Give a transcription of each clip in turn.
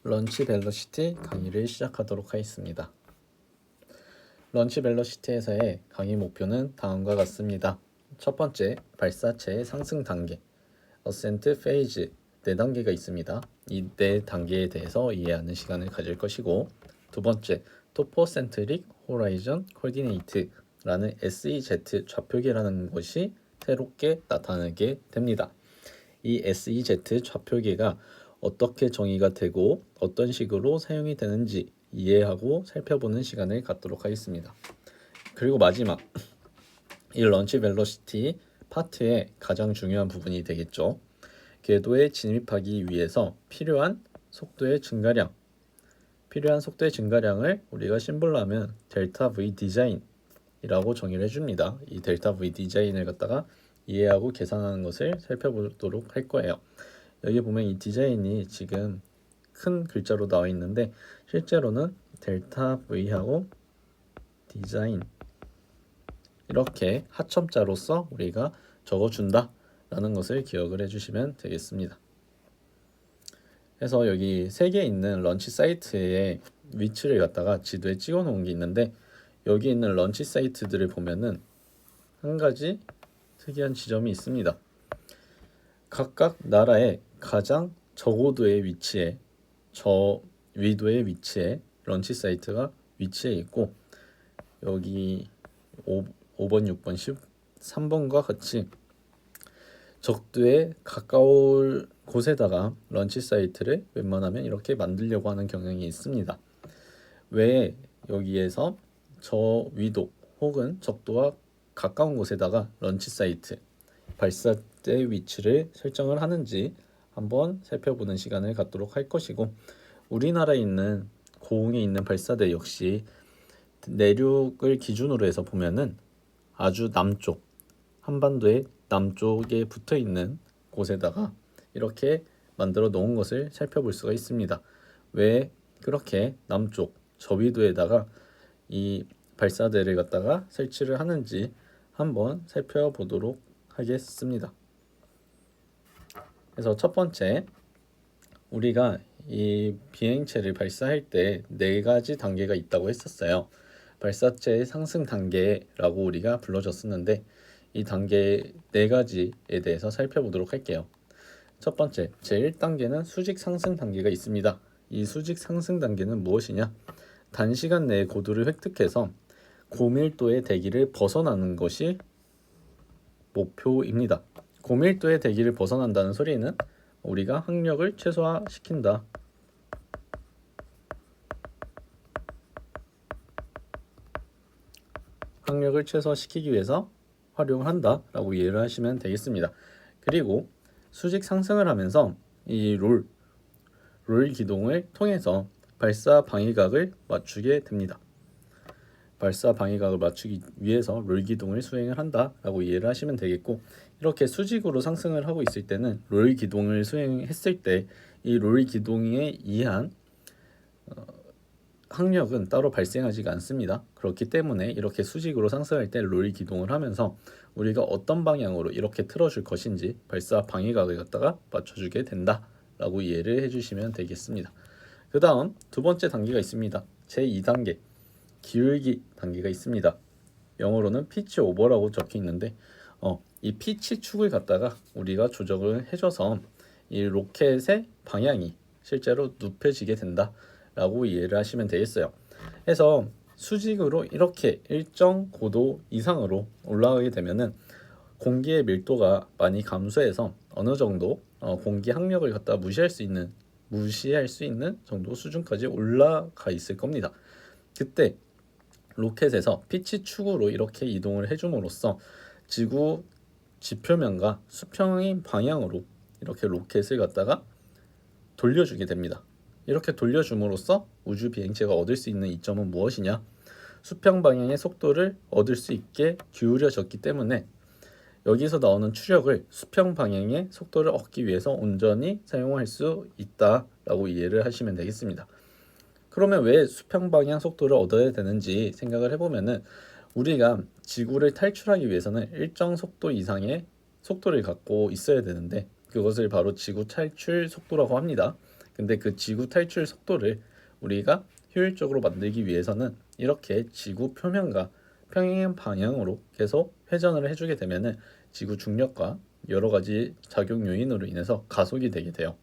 런치 벨러시티 강의를 시작하도록 하겠습니다. 런치 벨러시티에서의 강의 목표는 다음과 같습니다. 첫 번째, 발사체의 상승 단계, 어센트 페이즈 4단계가 있습니다. 이 4단계에 대해서 이해하는 시간을 가질 것이고, 두 번째, 토포센트릭 호라이전 코디네이트라는 SEZ 좌표계라는 것이 새롭게 나타나게 됩니다. 이 SEZ 좌표계가 어떻게 정의가 되고 어떤 식으로 사용이 되는지 이해하고 살펴보는 시간을 갖도록 하겠습니다. 그리고 마지막, 이 런치 벨러시티 파트의 가장 중요한 부분이 되겠죠. 궤도에 진입하기 위해서 필요한 속도의 증가량을 우리가 심볼로 하면 델타 V 디자인이라고 정의를 해줍니다. 이 델타 V 디자인을 갖다가 이해하고 계산하는 것을 살펴보도록 할 거예요. 여기 보면 이 디자인이 지금 큰 글자로 나와 있는데 실제로는 델타 V하고 디자인 이렇게 하첨자로서 우리가 적어준다 라는 것을 기억을 해주시면 되겠습니다. 그래서 여기 3개 있는 런치 사이트의 위치를 갖다가 지도에 찍어 놓은 게 있는데, 여기 있는 런치 사이트들을 보면은 한 가지 특이한 지점이 있습니다. 각각 나라의 가장 저고도의 위치에, 저위도의 위치에 런치 사이트가 위치해 있고, 여기 5번, 6번, 13번과 같이 적도에 가까울 곳에다가 런치 사이트를 웬만하면 이렇게 만들려고 하는 경향이 있습니다. 왜 여기에서 저위도 혹은 적도와 가까운 곳에다가 런치 사이트, 발사대 위치를 설정을 하는지 한번 살펴보는 시간을 갖도록 할 것이고, 우리나라에 있는 고흥에 있는 발사대 역시 내륙을 기준으로 해서 보면은 아주 남쪽, 한반도의 남쪽에 붙어 있는 곳에다가 이렇게 만들어 놓은 것을 살펴볼 수가 있습니다. 왜 그렇게 남쪽 저위도에다가 이 발사대를 갖다가 설치를 하는지 한번 살펴보도록 하겠습니다. 그래서 첫 번째, 우리가 이 비행체를 발사할 때 4가지 단계가 있다고 했었어요. 발사체의 상승 단계라고 우리가 불러줬었는데, 이 단계 4가지에 대해서 살펴보도록 할게요. 첫 번째, 제1단계는 수직 상승 단계가 있습니다. 이 수직 상승 단계는 무엇이냐? 단시간 내에 고도를 획득해서 고밀도의 대기를 벗어나는 것이 목표입니다. 고밀도의 대기를 벗어난다는 소리는 우리가 항력을 최소화시킨다. 항력을 최소화시키기 위해서 활용한다 라고 이해를 하시면 되겠습니다. 그리고 수직 상승을 하면서 이 롤 기동을 통해서 발사 방위각을 맞추게 됩니다. 발사 방위각을 맞추기 위해서 롤 기동을 수행을 한다 라고 이해를 하시면 되겠고, 이렇게 수직으로 상승을 하고 있을 때는 롤 기동을 수행했을 때 이 롤 기동에 의한 항력은 따로 발생하지가 않습니다. 그렇기 때문에 이렇게 수직으로 상승할 때 롤 기동을 하면서 우리가 어떤 방향으로 이렇게 틀어줄 것인지 발사 방위각을 갖다가 맞춰주게 된다 라고 이해를 해주시면 되겠습니다. 그 다음 두 번째 단계가 있습니다. 제2단계 기울기 단계가 있습니다. 영어로는 피치 오버라고 적혀 있는데 이 피치 축을 갖다가 우리가 조정을 해줘서 이 로켓의 방향이 실제로 눕혀지게 된다 라고 이해를 하시면 되겠어요. 그래서 수직으로 이렇게 일정 고도 이상으로 올라가게 되면은 공기의 밀도가 많이 감소해서 어느 정도 공기 항력을 갖다 무시할 수 있는 정도 수준까지 올라가 있을 겁니다. 그때 로켓에서 피치 축으로 이렇게 이동을 해줌으로써 지구 지표면과 수평의 방향으로 이렇게 로켓을 갖다가 돌려주게 됩니다. 이렇게 돌려줌으로써 우주 비행체가 얻을 수 있는 이점은 무엇이냐? 수평 방향의 속도를 얻을 수 있게 기울여졌기 때문에 여기서 나오는 추력을 수평 방향의 속도를 얻기 위해서 온전히 사용할 수 있다라고 이해를 하시면 되겠습니다. 그러면 왜 수평 방향 속도를 얻어야 되는지 생각을 해보면은, 우리가 지구를 탈출하기 위해서는 일정 속도 이상의 속도를 갖고 있어야 되는데 그것을 바로 지구 탈출 속도라고 합니다. 근데 그 지구 탈출 속도를 우리가 효율적으로 만들기 위해서는 이렇게 지구 표면과 평행 방향으로 계속 회전을 해주게 되면은 지구 중력과 여러 가지 작용 요인으로 인해서 가속이 되게 돼요.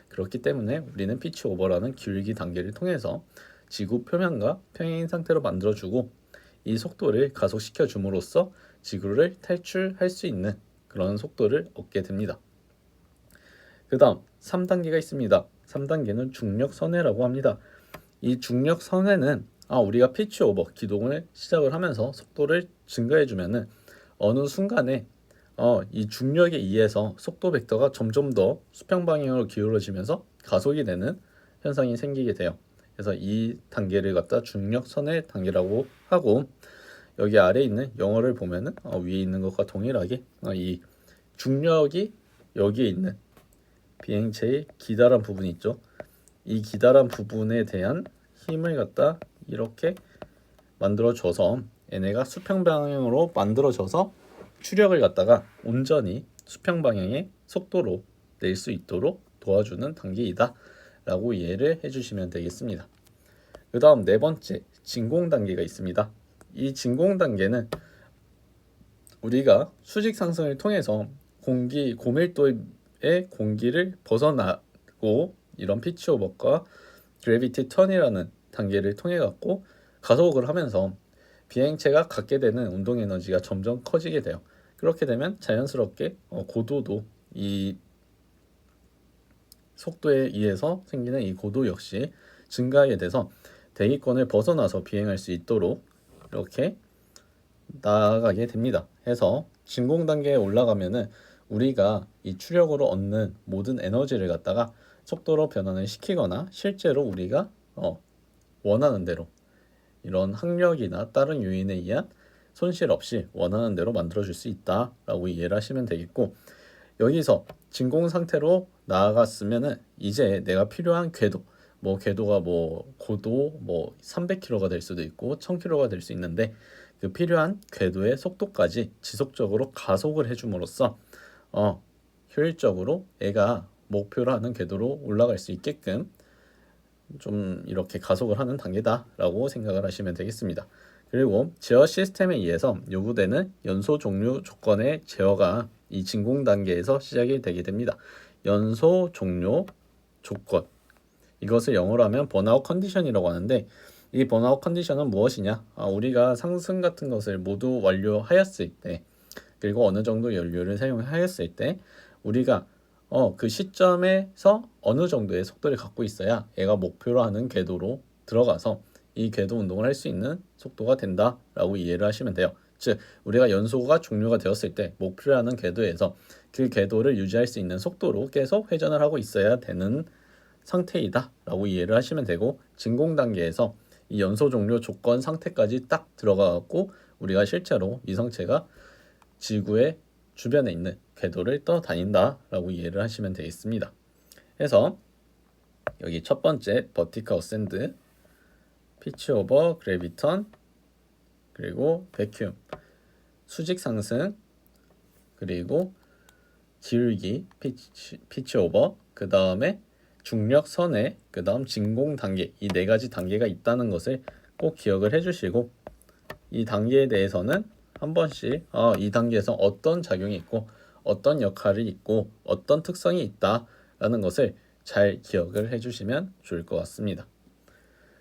그렇기 때문에 우리는 피치 오버라는 기울기 단계를 통해서 지구 표면과 평행 상태로 만들어주고 이 속도를 가속시켜 줌으로써 지구를 탈출할 수 있는 그런 속도를 얻게 됩니다. 그 다음 3단계가 있습니다. 3단계는 중력선회라고 합니다. 이 중력선회는 우리가 피치 오버 기동을 시작을 하면서 속도를 증가해 주면은 어느 순간에 이 중력에 의해서 속도 벡터가 점점 더 수평 방향으로 기울어지면서 가속이 되는 현상이 생기게 돼요. 그래서 이 단계를 갖다 중력선회 단계라고 하고, 여기 아래에 있는 영어를 보면은 위에 있는 것과 동일하게 이 중력이 여기에 있는 비행체의 기다란 부분이 있죠. 이 기다란 부분에 대한 힘을 갖다 이렇게 만들어줘서 얘네가 수평 방향으로 만들어져서 추력을 갖다가 온전히 수평 방향의 속도로 낼 수 있도록 도와주는 단계이다 라고 이해를 해주시면 되겠습니다. 그 다음 네 번째 진공 단계가 있습니다. 이 진공 단계는 우리가 수직 상승을 통해서 고밀도의 공기를 벗어나고 이런 피치 오버과 그래비티 턴이라는 단계를 통해 갖고 가속을 하면서 비행체가 갖게 되는 운동 에너지가 점점 커지게 돼요. 그렇게 되면 자연스럽게 고도도 이 속도에 의해서 생기는 이 고도 역시 증가하게 돼서 대기권을 벗어나서 비행할 수 있도록 이렇게 나아가게 됩니다. 해서 진공 단계에 올라가면은 우리가 이 추력으로 얻는 모든 에너지를 갖다가 속도로 변환을 시키거나 실제로 우리가 원하는 대로 이런 항력이나 다른 요인에 의한 손실 없이 원하는 대로 만들어줄 수 있다라고 이해를 하시면 되겠고, 여기서 진공 상태로 나아갔으면은 이제 내가 필요한 궤도, 궤도가 고도 300km가 될 수도 있고 1000km가 될 수 있는데 그 필요한 궤도의 속도까지 지속적으로 가속을 해줌으로써 효율적으로 애가 목표로 하는 궤도로 올라갈 수 있게끔 좀 이렇게 가속을 하는 단계다라고 생각을 하시면 되겠습니다. 그리고 제어 시스템에 의해서 요구되는 연소 종료 조건의 제어가 이 진공 단계에서 시작이 되게 됩니다. 연소 종료 조건, 이것을 영어로 하면 번아웃 컨디션이라고 하는데, 이 번아웃 컨디션은 무엇이냐? 우리가 상승 같은 것을 모두 완료하였을 때, 그리고 어느 정도 연료를 사용하였을 때 우리가 그 시점에서 어느 정도의 속도를 갖고 있어야 얘가 목표로 하는 궤도로 들어가서 이 궤도 운동을 할 수 있는 속도가 된다라고 이해를 하시면 돼요. 즉 우리가 연소가 종료가 되었을 때 목표로 하는 궤도에서 그 궤도를 유지할 수 있는 속도로 계속 회전을 하고 있어야 되는 상태이다 라고 이해를 하시면 되고, 진공 단계에서 이 연소 종료 조건 상태까지 딱 들어가고 우리가 실제로 위성체가 지구의 주변에 있는 궤도를 떠다닌다라고 이해를 하시면 되겠습니다. 그래서 여기 첫 번째 버티컬 어센드, 피치 오버, 그래비턴, 그리고 베큐um, 수직 상승, 그리고 기울기, 피치 오버, 그 다음에 중력 선회, 그 다음 진공 단계, 이 네 가지 단계가 있다는 것을 꼭 기억을 해주시고, 이 단계에 대해서는 한 번씩 이 단계에서 어떤 작용이 있고 어떤 역할이 있고 어떤 특성이 있다라는 것을 잘 기억을 해주시면 좋을 것 같습니다.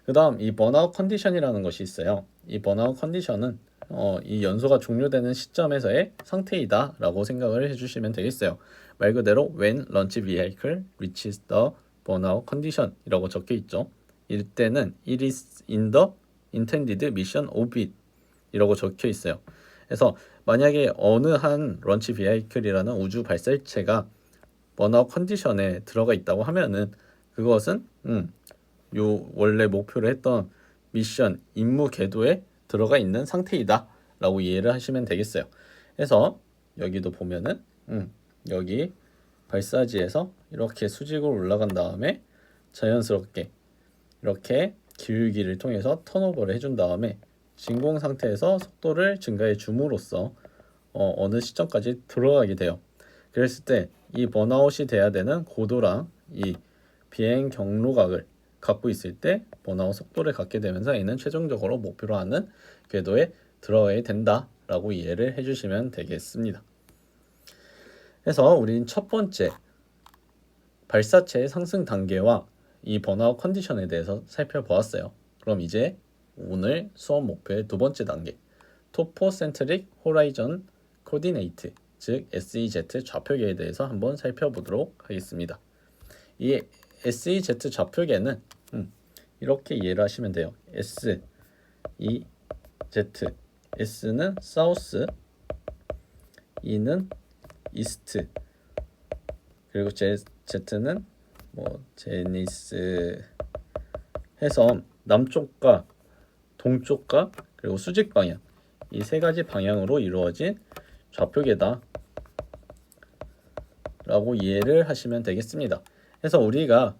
그 다음 이 번아웃 컨디션이라는 것이 있어요. 이 번아웃 컨디션은 이 연소가 종료되는 시점에서의 상태이다 라고 생각을 해주시면 되겠어요. 말 그대로 when launch vehicle reaches the burnout condition 이라고 적혀 있죠. 이때는 it is in the intended mission orbit 이라고 적혀 있어요. 그래서 만약에 어느 한 런치 비하이클이라는 우주 발사체가 번아웃 컨디션에 들어가 있다고 하면은 그것은 요 원래 목표로 했던 미션 임무 궤도에 들어가 있는 상태이다 라고 이해를 하시면 되겠어요. 그래서 여기도 보면은 여기 발사지에서 이렇게 수직으로 올라간 다음에 자연스럽게 이렇게 기울기를 통해서 턴오버를 해준 다음에 진공 상태에서 속도를 증가해 줌으로써 어느 시점까지 들어가게 돼요. 그랬을 때 이 번아웃이 돼야 되는 고도랑 이 비행 경로각을 갖고 있을 때 번아웃 속도를 갖게 되면서 A는 최종적으로 목표로 하는 궤도에 들어가야 된다라고 이해를 해주시면 되겠습니다. 그래서 우린 첫 번째 발사체의 상승 단계와 이 번아웃 컨디션에 대해서 살펴보았어요. 그럼 이제 오늘 수업 목표의 두 번째 단계 토포센트릭 호라이전 코디네이트 즉 SEZ 좌표계에 대해서 한번 살펴보도록 하겠습니다. 이 SEZ 좌표계는 이렇게 이해를 하시면 돼요. SEZ S는 사우스, E는 이스트, 그리고 Z는 제니스 해서 남쪽과 동쪽과 그리고 수직 방향 이 세 가지 방향으로 이루어진 좌표계다 라고 이해를 하시면 되겠습니다. 그래서 우리가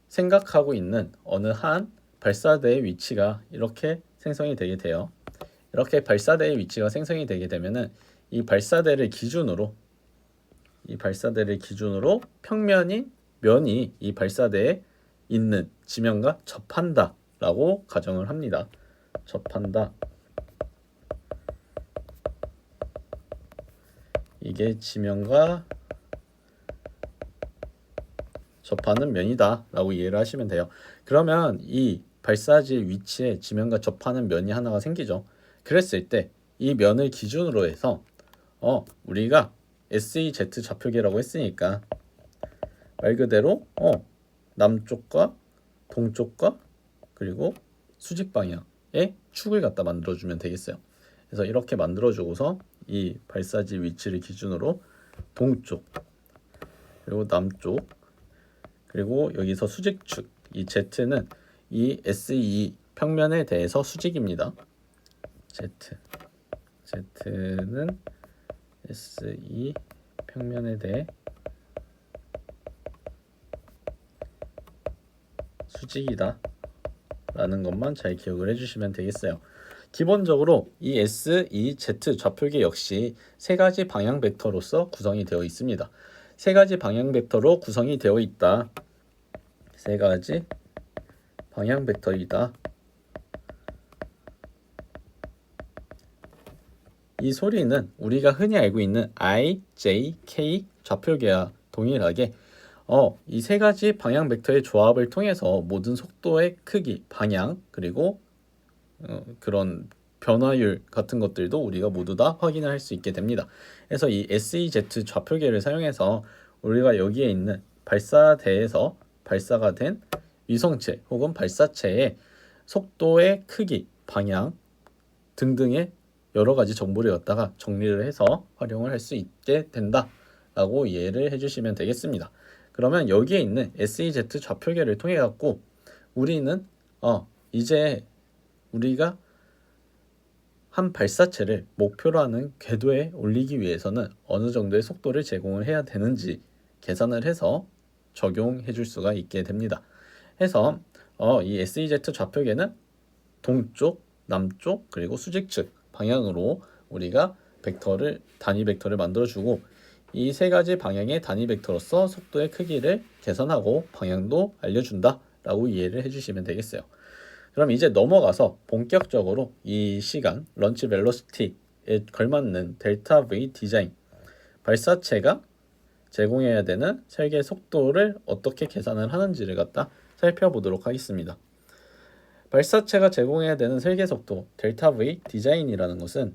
생각하고 있는 어느 한 발사대의 위치가 이렇게 생성이 되게 돼요. 이렇게 발사대의 위치가 생성이 되게 되면은 이 발사대를 기준으로 평면인 면이 이 발사대에 있는 지면과 접한다 라고 가정을 합니다. 접한다. 이게 지면과 접하는 면이다 라고 이해를 하시면 돼요. 그러면 이 발사지의 위치에 지면과 접하는 면이 하나가 생기죠. 그랬을 때 이 면을 기준으로 해서 우리가 SEZ 좌표계라고 했으니까 말 그대로 남쪽과 동쪽과 그리고 수직 방향의 축을 갖다 만들어주면 되겠어요. 그래서 이렇게 만들어주고서 이 발사지 위치를 기준으로 동쪽 그리고 남쪽 그리고 여기서 수직축 이 Z는 이 SE 평면에 대해서 수직입니다. Z는 SE 평면에 대해 수직이다 라는 것만 잘 기억을 해주시면 되겠어요. 기본적으로 이 SEZ 좌표계 역시 세 가지 방향 벡터로서 구성이 되어 있습니다. 세 가지 방향 벡터로 구성이 되어 있다. 세 가지 방향 벡터이다. 이 소리는 우리가 흔히 알고 있는 I, J, K 좌표계와 동일하게 이 세 가지 방향 벡터의 조합을 통해서 모든 속도의 크기, 방향, 그리고 그런 변화율 같은 것들도 우리가 모두 다 확인을 할 수 있게 됩니다. 그래서 이 SEZ 좌표계를 사용해서 우리가 여기에 있는 발사대에서 발사가 된 위성체 혹은 발사체의 속도의 크기, 방향 등등의 여러 가지 정보를 갖다가 정리를 해서 활용을 할 수 있게 된다라고 이해를 해주시면 되겠습니다. 그러면 여기에 있는 SEZ 좌표계를 통해 갖고 우리는 이제 우리가 한 발사체를 목표로 하는 궤도에 올리기 위해서는 어느 정도의 속도를 제공을 해야 되는지 계산을 해서 적용해 줄 수가 있게 됩니다. 해서 이 SEZ 좌표계는 동쪽, 남쪽, 그리고 수직측 방향으로 우리가 단위 벡터를 만들어주고 이 세 가지 방향의 단위 벡터로서 속도의 크기를 계산하고 방향도 알려준다 라고 이해를 해주시면 되겠어요. 그럼 이제 넘어가서 본격적으로 이 시간 런치 벨로시티에 걸맞는 델타 V 디자인 발사체가 제공해야 되는 설계 속도를 어떻게 계산을 하는지를 갖다 살펴보도록 하겠습니다. 발사체가 제공해야 되는 설계 속도 델타 V 디자인이라는 것은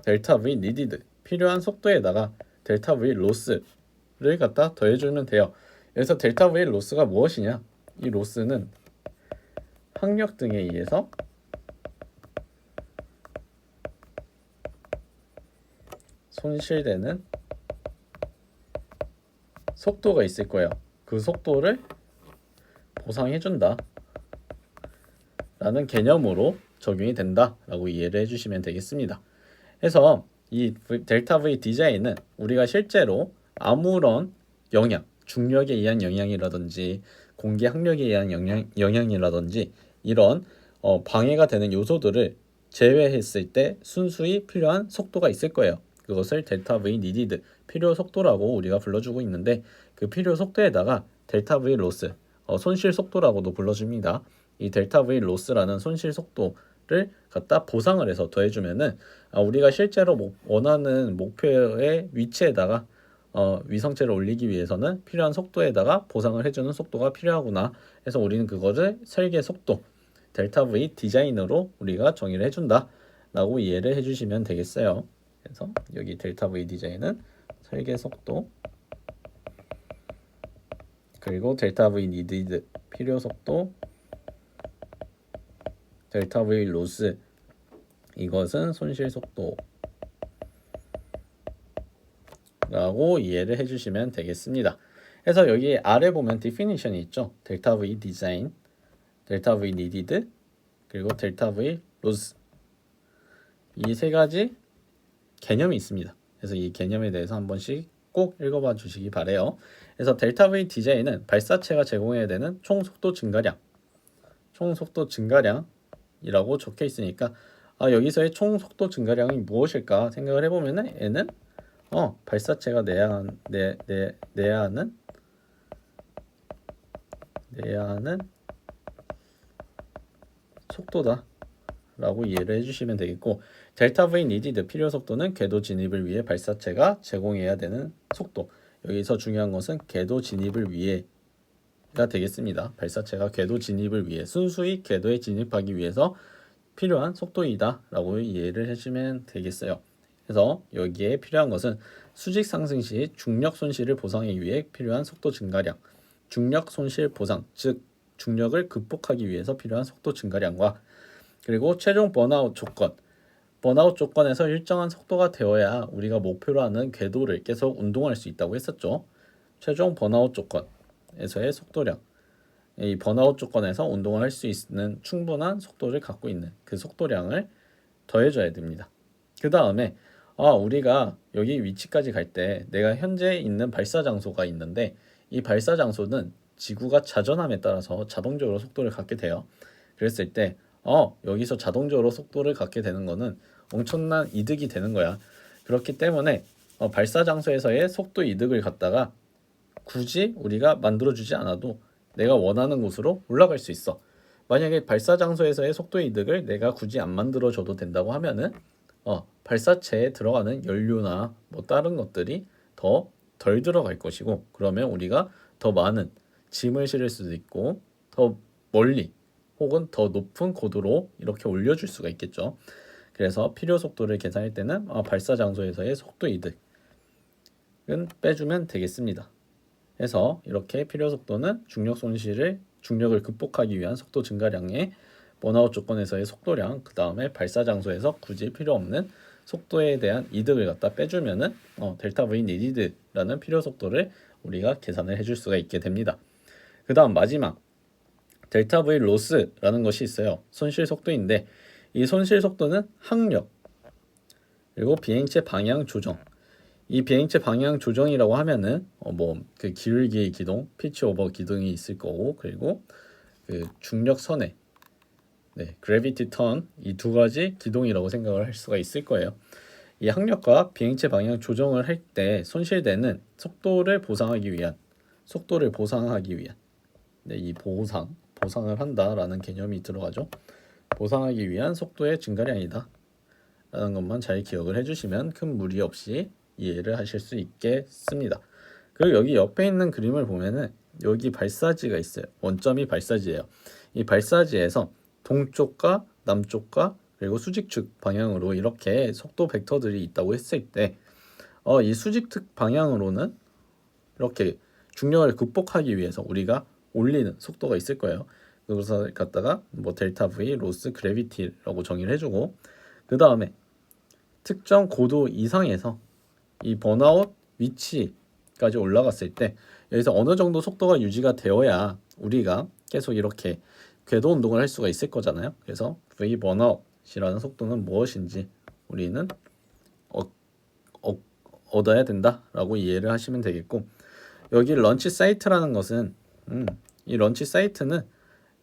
델타 V 니디드 필요한 속도에다가 델타 V 로스를 갖다 더해주면 돼요. 그래서 델타 V 로스가 무엇이냐? 이 로스는 항력 등에 의해서 손실되는 속도가 있을 거예요. 그 속도를 보상해준다 라는 개념으로 적용이 된다 라고 이해를 해주시면 되겠습니다. 그래서 이 델타 V 디자인은 우리가 실제로 아무런 영향, 중력에 의한 영향이라든지 공기 항력에 의한 영향이라든지 이런 방해가 되는 요소들을 제외했을 때 순수히 필요한 속도가 있을 거예요. 그것을 델타 V 니디드 필요 속도라고 우리가 불러주고 있는데 그 필요 속도에다가 델타 V 로스, 손실 속도라고도 불러줍니다. 이 델타 V 로스라는 손실 속도를 갖다 보상을 해서 더해주면은 우리가 실제로 원하는 목표의 위치에다가 위성체를 올리기 위해서는 필요한 속도에다가 보상을 해주는 속도가 필요하구나 해서 우리는 그거를 설계 속도 델타 V 디자인으로 우리가 정의를 해준다 라고 이해를 해주시면 되겠어요. 그래서 여기 델타 V 디자인은 설계 속도 그리고 델타 V 니디드 필요 속도 델타 V 로스 이것은 손실 속도 라고 이해를 해주시면 되겠습니다. 그래서 여기 아래 보면 definition이 있죠. 델타 V 디자인, 델타 V 니디드 그리고 델타 V 로스 이 세 가지 개념이 있습니다. 그래서 이 개념에 대해서 한 번씩 꼭 읽어봐 주시기 바래요. 그래서 델타 V 디자인은 발사체가 제공해야 되는 총 속도 증가량이라고 적혀 있으니까 여기서의 총 속도 증가량이 무엇일까 생각을 해보면은 얘는 발사체가 내야 하는 속도다 라고 이해를 해주시면 되겠고 델타 V 니디드 필요 속도는 궤도 진입을 위해 발사체가 제공해야 되는 속도 여기서 중요한 것은 궤도 진입을 위해가 되겠습니다. 발사체가 궤도 진입을 위해 순수히 궤도에 진입하기 위해서 필요한 속도이다 라고 이해를 해주시면 되겠어요. 그래서 여기에 필요한 것은 수직 상승 시 중력 손실을 보상하기 위해 필요한 속도 증가량 중력 손실 보상 즉 중력을 극복하기 위해서 필요한 속도 증가량과 그리고 최종 번아웃 조건에서 일정한 속도가 되어야 우리가 목표로 하는 궤도를 계속 운동할 수 있다고 했었죠. 최종 번아웃 조건에서의 속도량 이 번아웃 조건에서 운동을 할 수 있는 충분한 속도를 갖고 있는 그 속도량을 더해줘야 됩니다. 그 다음에 우리가 여기 위치까지 갈 때 내가 현재 있는 발사 장소가 있는데 이 발사 장소는 지구가 자전함에 따라서 자동적으로 속도를 갖게 돼요. 그랬을 때 여기서 자동적으로 속도를 갖게 되는 거는 엄청난 이득이 되는 거야. 그렇기 때문에 발사 장소에서의 속도 이득을 갖다가 굳이 우리가 만들어주지 않아도 내가 원하는 곳으로 올라갈 수 있어. 만약에 발사 장소에서의 속도 이득을 내가 굳이 안 만들어줘도 된다고 하면은 발사체에 들어가는 연료나 다른 것들이 더 덜 들어갈 것이고 그러면 우리가 더 많은 짐을 실을 수도 있고 더 멀리 혹은 더 높은 고도로 이렇게 올려줄 수가 있겠죠. 그래서 필요 속도를 계산할 때는 발사 장소에서의 속도 이득은 빼주면 되겠습니다. 그래서 이렇게 필요 속도는 중력을 극복하기 위한 속도 증가량의 번아웃 조건에서의 속도량 그 다음에 발사 장소에서 굳이 필요 없는 속도에 대한 이득을 갖다 빼주면은 델타 V 니디드라는 필요 속도를 우리가 계산을 해줄 수가 있게 됩니다. 그 다음 마지막 델타 V 로스라는 것이 있어요. 손실 속도인데 이 손실 속도는 항력 그리고 비행체 방향 조정 이 비행체 방향 조정이라고 하면은 그 기울기의 기동, 피치 오버 기동이 있을 거고 그리고 그 중력 선회 그래비티 턴 이 두 가지 기동이라고 생각을 할 수가 있을 거예요. 이 항력과 비행체 방향 조정을 할 때 손실되는 속도를 보상하기 위한 이 보상을 한다라는 개념이 들어가죠. 보상하기 위한 속도의 증가량이다 라는 것만 잘 기억을 해주시면 큰 무리 없이 이해를 하실 수 있겠습니다. 그리고 여기 옆에 있는 그림을 보면은 여기 발사지가 있어요. 원점이 발사지예요. 이 발사지에서 동쪽과 남쪽과 그리고 수직축 방향으로 이렇게 속도 벡터들이 있다고 했을 때 이 수직축 방향으로는 이렇게 중력을 극복하기 위해서 우리가 올리는 속도가 있을 거예요. 그래서 갖다가 델타 V 로스 그래비티라고 정의를 해주고 그 다음에 특정 고도 이상에서 이 번아웃 위치까지 올라갔을 때 여기서 어느 정도 속도가 유지가 되어야 우리가 계속 이렇게 궤도 운동을 할 수가 있을 거잖아요. 그래서 V 번아웃이라는 속도는 무엇인지 우리는 얻어야 된다라고 이해를 하시면 되겠고 여기 런치 사이트라는 것은 이 런치 사이트는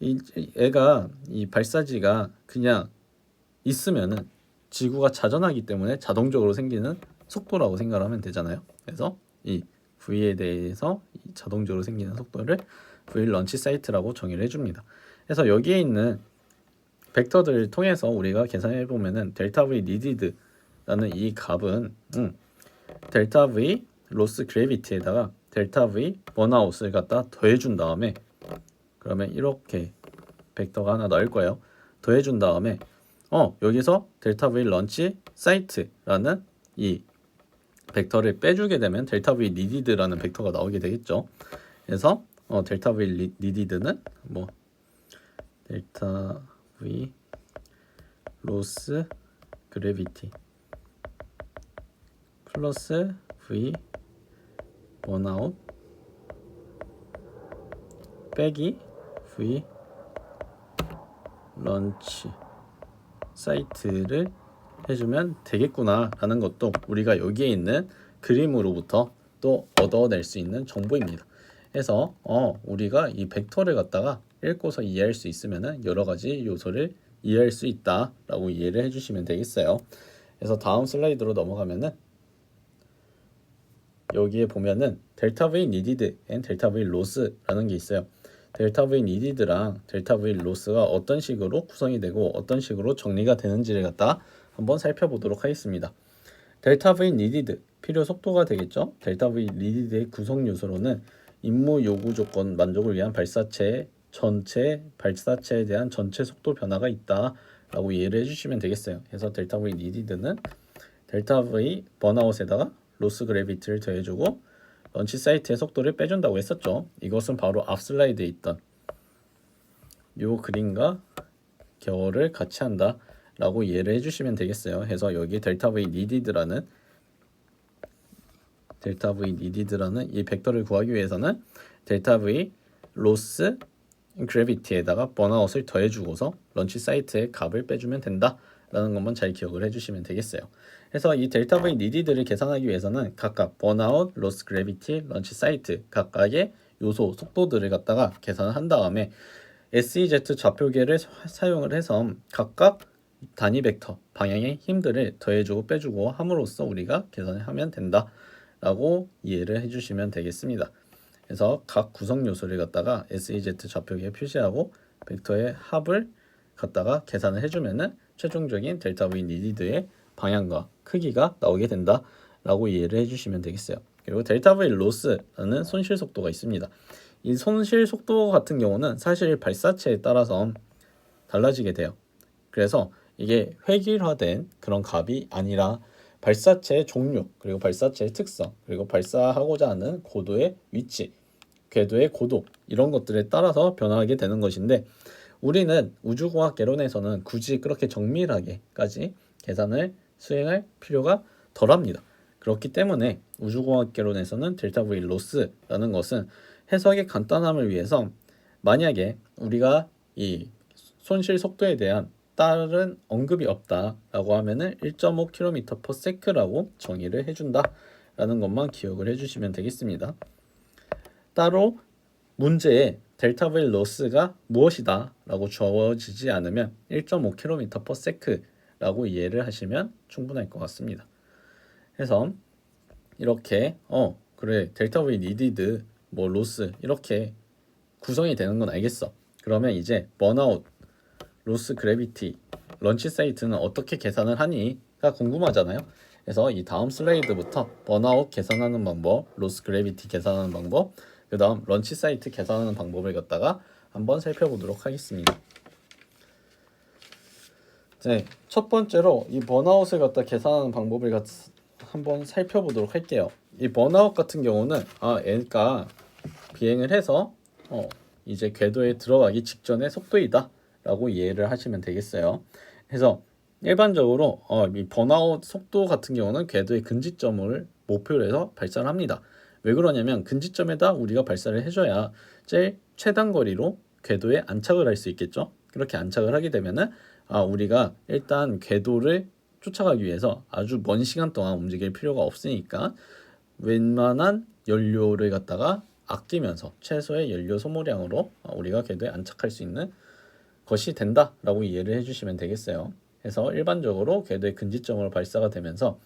이 발사지가 그냥 있으면은 지구가 자전하기 때문에 자동적으로 생기는 속도라고 생각을 하면 되잖아요. 그래서 이 V에 대해서 자동적으로 생기는 속도를 V 런치 사이트라고 정의를 해줍니다. 그래서 여기에 있는 벡터들을 통해서 우리가 계산해 보면은 델타 V needed라는 이 값은 델타 V 로스 그래비티에다가 델타 V 번아웃을 갖다 더해준 다음에 그러면 이렇게 벡터가 하나 나올 거예요. 더해준 다음에 여기서 델타 V 런치 사이트라는 이 벡터를 빼주게 되면 델타 V needed라는 벡터가 나오게 되겠죠. 그래서 델타 V needed는 뭐 델타 V 로스 그래비티 플러스 V 번아웃 빼기 V 런치 사이트를 해주면 되겠구나 라는 것도 우리가 여기에 있는 그림으로부터 또 얻어낼 수 있는 정보입니다. 그래서 우리가 이 벡터를 갖다가 읽고서 이해할 수 있으면은 여러 가지 요소를 이해할 수 있다 라고 이해를 해주시면 되겠어요. 그래서 다음 슬라이드로 넘어가면은 여기에 보면은 델타 V needed and 델타 V loss라는 게 있어요. 델타 V needed랑 델타 V loss가 어떤 식으로 구성이 되고 어떤 식으로 정리가 되는지를 갖다 한번 살펴보도록 하겠습니다. 델타 V needed 필요 속도가 되겠죠. 델타 V needed의 구성 요소로는 임무 요구 조건 만족을 위한 발사체 전체 발사체에 대한 전체 속도 변화가 있다라고 이해를 해주시면 되겠어요. 그래서 델타 V needed는 델타 V 번아웃에다가 로스 그래비티를 더해주고 런치 사이트의 속도를 빼준다고 했었죠. 이것은 바로 앞 슬라이드에 있던 요 그림과 결을 같이 한다 라고 이해를 해주시면 되겠어요. 해서 여기 델타 V needed라는 이 벡터를 구하기 위해서는 델타 V 로스 그래비티에다가 번아웃을 더해주고서 런치 사이트의 값을 빼주면 된다 라는 것만 잘 기억을 해주시면 되겠어요. 그래서 이 델타 V needed를 계산하기 위해서는 각각 번아웃, 로스 그래비티, 런치 사이트 각각의 요소 속도들을 갖다가 계산을 한 다음에 SEZ 좌표계를 사용을 해서 각각 단위 벡터 방향의 힘들을 더해주고 빼주고 함으로써 우리가 계산을 하면 된다 라고 이해를 해주시면 되겠습니다. 그래서 각 구성 요소를 갖다가 SEZ 좌표계에 표시하고 벡터의 합을 갖다가 계산을 해주면은 최종적인 델타 V needed의 방향과 크기가 나오게 된다 라고 이해를 해주시면 되겠어요. 그리고 델타 V loss라는 손실 속도가 있습니다. 이 손실 속도 같은 경우는 사실 발사체에 따라서 달라지게 돼요. 그래서 이게 획일화된 그런 값이 아니라 발사체의 종류, 그리고 발사체의 특성, 그리고 발사하고자 하는 고도의 위치, 궤도의 고도 이런 것들에 따라서 변화하게 되는 것인데 우리는 우주공학 개론에서는 굳이 그렇게 정밀하게까지 계산을 수행할 필요가 덜합니다. 그렇기 때문에 우주공학 개론에서는 델타 V loss라는 것은 해석의 간단함을 위해서 만약에 우리가 이 손실 속도에 대한 다른 언급이 없다라고 하면은 1.5km/s라고 정의를 해준다라는 것만 기억을 해주시면 되겠습니다. 따로 문제에 델타 V loss가 무엇이다라고 주어지지 않으면 1.5km/s라고 이해를 하시면 충분할 것 같습니다. 그래서 이렇게 그래 델타 V needed 뭐 로스 이렇게 구성이 되는 건 알겠어. 그러면 이제 번아웃, 로스 그래비티, 런치 사이트는 어떻게 계산을 하니가 궁금하잖아요. 그래서 이 다음 슬라이드부터 번아웃 계산하는 방법, 로스 그래비티 계산하는 방법, 그 다음 런치 사이트 계산하는 방법을 갖다가 한번 살펴보도록 하겠습니다. 네, 첫 번째로 이 번아웃을 갖다 계산하는 방법을 한번 살펴보도록 할게요. 이 번아웃 같은 경우는 얘가 비행을 해서 이제 궤도에 들어가기 직전의 속도이다 라고 이해를 하시면 되겠어요. 그래서 일반적으로 이 번아웃 속도 같은 경우는 궤도의 근지점을 목표로 해서 발사를 합니다. 왜 그러냐면 근지점에다 우리가 발사를 해줘야 제일 최단 거리로 궤도에 안착을 할 수 있겠죠. 그렇게 안착을 하게 되면은 우리가 일단 궤도를 쫓아가기 위해서 아주 먼 시간 동안 움직일 필요가 없으니까 웬만한 연료를 갖다가 아끼면서 최소의 연료 소모량으로 우리가 궤도에 안착할 수 있는 것이 된다라고 이해를 해주시면 되겠어요. 그래서 일반적으로 궤도의 근지점으로 발사가 되면서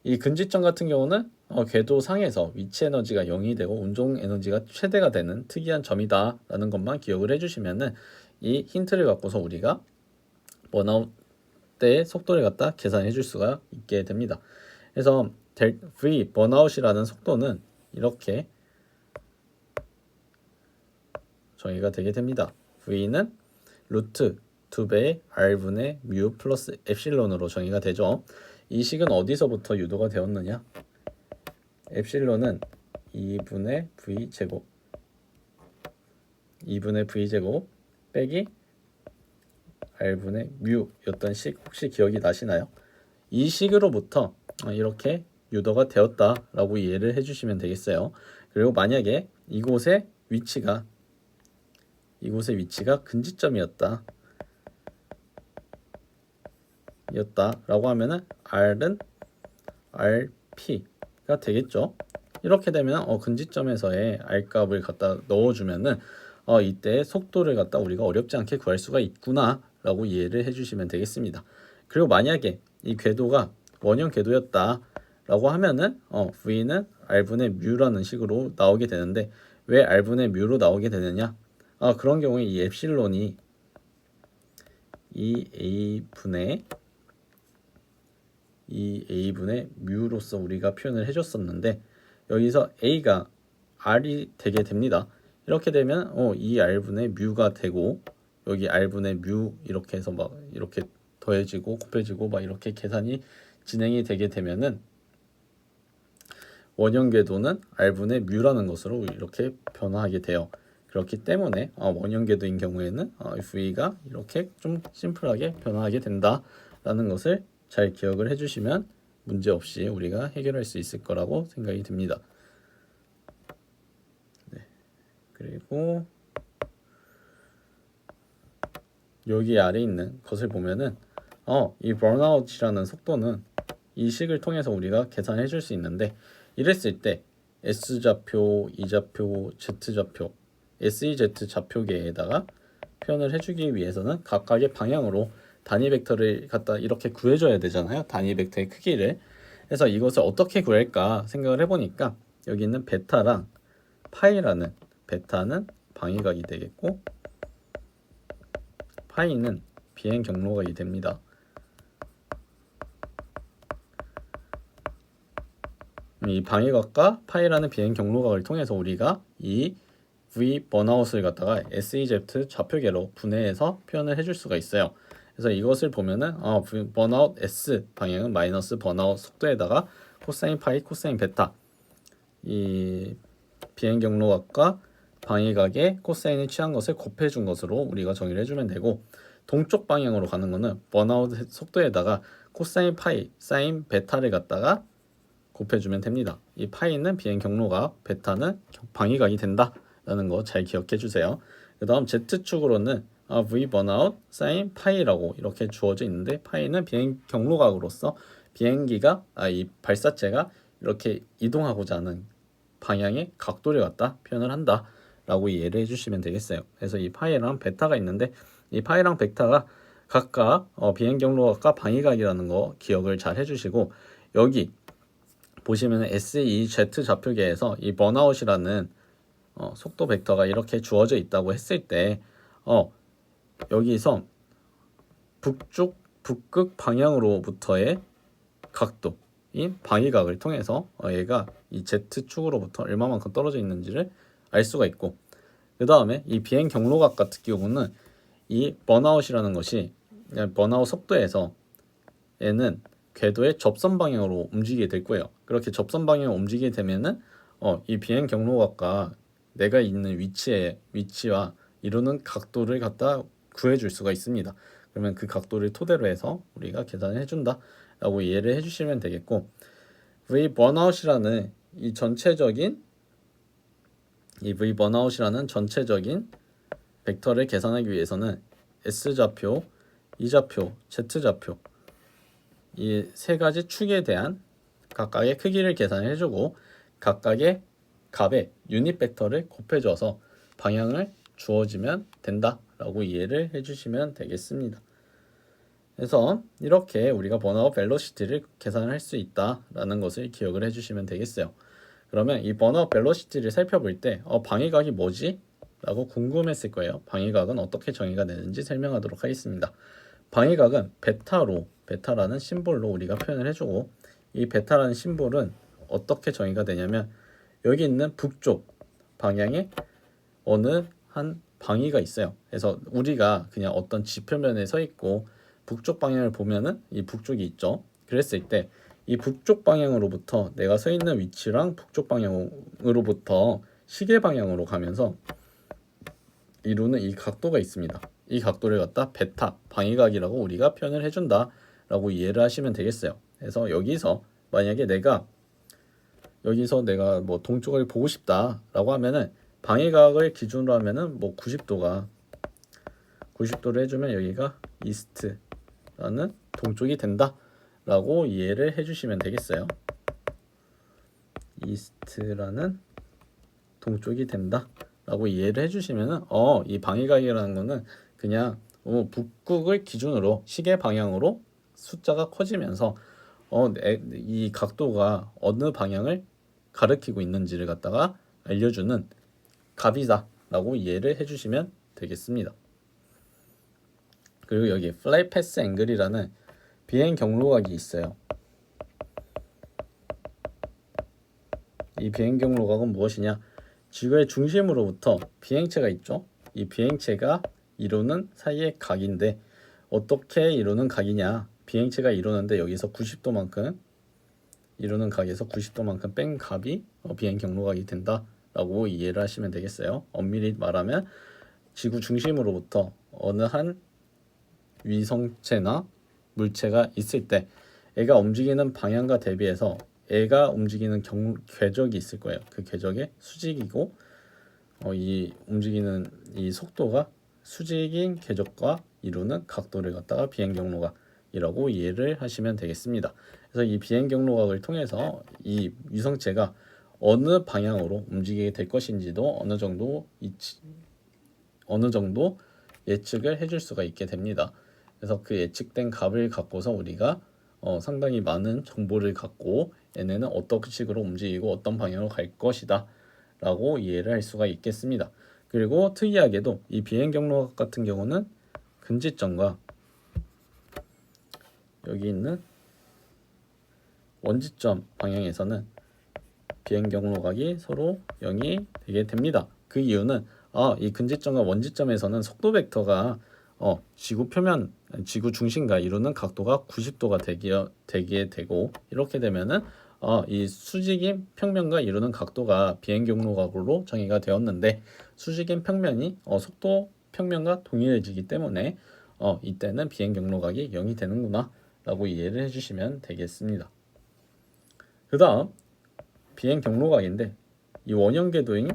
이 근지점 같은 경우는 궤도 상에서 위치 에너지가 0이 되고 운동 에너지가 최대가 되는 특이한 점이다 라는 것만 기억을 해주시면은 이 힌트를 갖고서 우리가 번아웃 때의 속도를 갖다 계산해 줄 수가 있게 됩니다. 그래서 V 번아웃이라는 속도는 이렇게 정의가 되게 됩니다. V는 루트 2배의 R분의 뮤 플러스 엡실론으로 정의가 되죠. 이 식은 어디서부터 유도가 되었느냐? 엡실론은 2분의 V제곱 2분의 V제곱 빼기 R분의 뮤였던 식 혹시 기억이 나시나요? 이 식으로부터 이렇게 유도가 되었다라고 이해를 해주시면 되겠어요. 그리고 만약에 이곳의 위치가 근지점이었다 라고 하면은 R은 RP가 되겠죠. 이렇게 되면 근지점에서의 R 값을 갖다 넣어주면은 이때 속도를 갖다 우리가 어렵지 않게 구할 수가 있구나 라고 이해를 해주시면 되겠습니다. 그리고 만약에 이 궤도가 원형 궤도였다 라고 하면은 V는 R분의 뮤라는 식으로 나오게 되는데 왜 R분의 뮤로 나오게 되느냐? 그런 경우에 이 엡실론이 이 A분의 뮤로서 우리가 표현을 해줬었는데 여기서 A가 R이 되게 됩니다. 이렇게 되면 이 R분의 뮤가 되고 여기 R분의 뮤 이렇게 해서 막 이렇게 더해지고 곱해지고 막 이렇게 계산이 진행이 되게 되면은 원형 궤도는 R분의 뮤라는 것으로 이렇게 변화하게 돼요. 그렇기 때문에 원형 궤도인 경우에는 V가 이렇게 좀 심플하게 변화하게 된다라는 것을 잘 기억을 해주시면 문제없이 우리가 해결할 수 있을 거라고 생각이 듭니다. 네. 그리고 여기 아래 있는 것을 보면은 이 번아웃이라는 속도는 이 식을 통해서 우리가 계산해 줄 수 있는데 이랬을 때 S좌표, E좌표, Z좌표, SEZ 좌표계에다가 표현을 해주기 위해서는 각각의 방향으로 단위 벡터를 갖다 이렇게 구해줘야 되잖아요. 단위 벡터의 크기를. 그래서 이것을 어떻게 구할까 생각을 해보니까 여기 있는 베타랑 파이라는 베타는 방위각이 되겠고 파이는 비행 경로각이 됩니다. 이 방위각과 파이라는 비행 경로각을 통해서 우리가 이 V 번아웃을 갖다가 SEZ 좌표계로 분해해서 표현을 해줄 수가 있어요. 그래서 이것을 보면은 번아웃 S 방향은 마이너스 번아웃 속도에다가 코사인 파이 코사인 베타 이 비행 경로각과 방위각의 코사인을 취한 것을 곱해준 것으로 우리가 정의를 해주면 되고 동쪽 방향으로 가는 거는 번아웃 속도에다가 코사인 파이 사인 베타를 갖다가 곱해주면 됩니다. 이 파이는 비행 경로각, 베타는 방위각이 된다라는 거 잘 기억해 주세요. 그 다음 Z축으로는 V 번아웃 사인 파이라고 이렇게 주어져 있는데 파이는 비행 경로각으로서 비행기가 이 발사체가 이렇게 이동하고자 하는 방향의 각도를 갖다 표현을 한다라고 이해를 해주시면 되겠어요. 그래서 이 파이랑 베타가 있는데 이 파이랑 베타가 각각 비행 경로각과 방위각이라는 거 기억을 잘 해주시고 여기 보시면 SEZ 좌표계에서 이 번아웃이라는 속도 벡터가 이렇게 주어져 있다고 했을 때 여기서 북극 방향으로부터의 각도인 방위각을 통해서 얘가 이 Z축으로부터 얼마만큼 떨어져 있는지를 알 수가 있고 그 다음에 이 비행 경로각 같은 경우는 이 번아웃이라는 것이 번아웃 속도에서 얘는 궤도의 접선 방향으로 움직이게 될 거예요. 그렇게 접선 방향으로 움직이게 되면은 이 비행 경로각과 내가 있는 위치와 이루는 각도를 갖다 구해줄 수가 있습니다. 그러면 그 각도를 토대로 해서 우리가 계산을 해준다라고 이해를 해주시면 되겠고 V 번아웃이라는 V 번아웃이라는 전체적인 벡터를 계산하기 위해서는 S좌표, E좌표, Z좌표 이 세 가지 축에 대한 각각의 크기를 계산해 주고 각각의 값의 유닛 벡터를 곱해줘서 방향을 주어지면 된다라고 이해를 해주시면 되겠습니다. 그래서 이렇게 우리가 번아웃 벨로시티를 계산할 수 있다라는 것을 기억을 해주시면 되겠어요. 그러면 이 번아웃 벨로시티를 살펴볼 때 방위각이 뭐지? 라고 궁금했을 거예요. 방위각은 어떻게 정의가 되는지 설명하도록 하겠습니다. 방위각은 베타라는 심볼로 우리가 표현을 해주고, 이 베타라는 심볼은 어떻게 정의가 되냐면 여기 있는 북쪽 방향에 어느 한 방위가 있어요. 그래서 우리가 그냥 어떤 지표면에 서 있고 북쪽 방향을 보면은 이 북쪽이 있죠. 그랬을 때 이 북쪽 방향으로부터 내가 서 있는 위치랑 북쪽 방향으로부터 시계 방향으로 가면서 이루는 이 각도가 있습니다. 이 각도를 갖다 베타 방위각이라고 우리가 표현을 해준다라고 이해를 하시면 되겠어요. 그래서 여기서 만약에 내가 뭐 동쪽을 보고 싶다라고 하면은 방위각을 기준으로 하면은 뭐 90도를 해주면 여기가 이스트라는 동쪽이 된다라고 이해를 해주시면 되겠어요. 이스트라는 동쪽이 된다라고 이해를 해주시면은 이 방위각이라는 거는 그냥 북극을 기준으로 시계 방향으로 숫자가 커지면서 이 각도가 어느 방향을 가리키고 있는지를 갖다가 알려주는 값이다라고 이해를 해주시면 되겠습니다. 그리고 여기 플라이 패스 앵글이라는 비행 경로각이 있어요. 이 비행 경로각은 무엇이냐? 지구의 중심으로부터 비행체가 있죠. 이 비행체가 이루는 사이의 각인데 어떻게 이루는 각이냐? 비행체가 이루는데 여기서 90도만큼 이루는 각에서 90도만큼 뺀 값이 비행 경로각이 된다라고 이해를 하시면 되겠어요. 엄밀히 말하면 지구 중심으로부터 어느 한 위성체나 물체가 있을 때 애가 움직이는 방향과 대비해서 애가 움직이는 궤적이 있을 거예요. 그 궤적의 수직이고 이 움직이는 이 속도가 수직인 궤적과 이루는 각도를 갖다가 비행 경로각이라고 이해를 하시면 되겠습니다. 그래서 이 비행 경로각을 통해서 이 위성체가 어느 방향으로 움직이게 될 것인지도 어느 정도 예측을 해줄 수가 있게 됩니다. 그래서 그 예측된 값을 갖고서 우리가 상당히 많은 정보를 갖고 얘네는 어떤 식으로 움직이고 어떤 방향으로 갈 것이다 라고 이해를 할 수가 있겠습니다. 그리고 특이하게도 이 비행 경로각 같은 경우는 근지점과 여기 있는 원지점 방향에서는 비행 경로각이 서로 0이 되게 됩니다. 그 이유는 이 근지점과 원지점에서는 속도 벡터가 지구 중심과 이루는 각도가 90도가 되게 되고, 이렇게 되면은 이 수직인 평면과 이루는 각도가 비행 경로각으로 정의가 되었는데 수직인 평면이 속도 평면과 동일해지기 때문에 이때는 비행 경로각이 0이 되는구나 라고 이해를 해주시면 되겠습니다. 그 다음 비행 경로각인데 이 원형 궤도인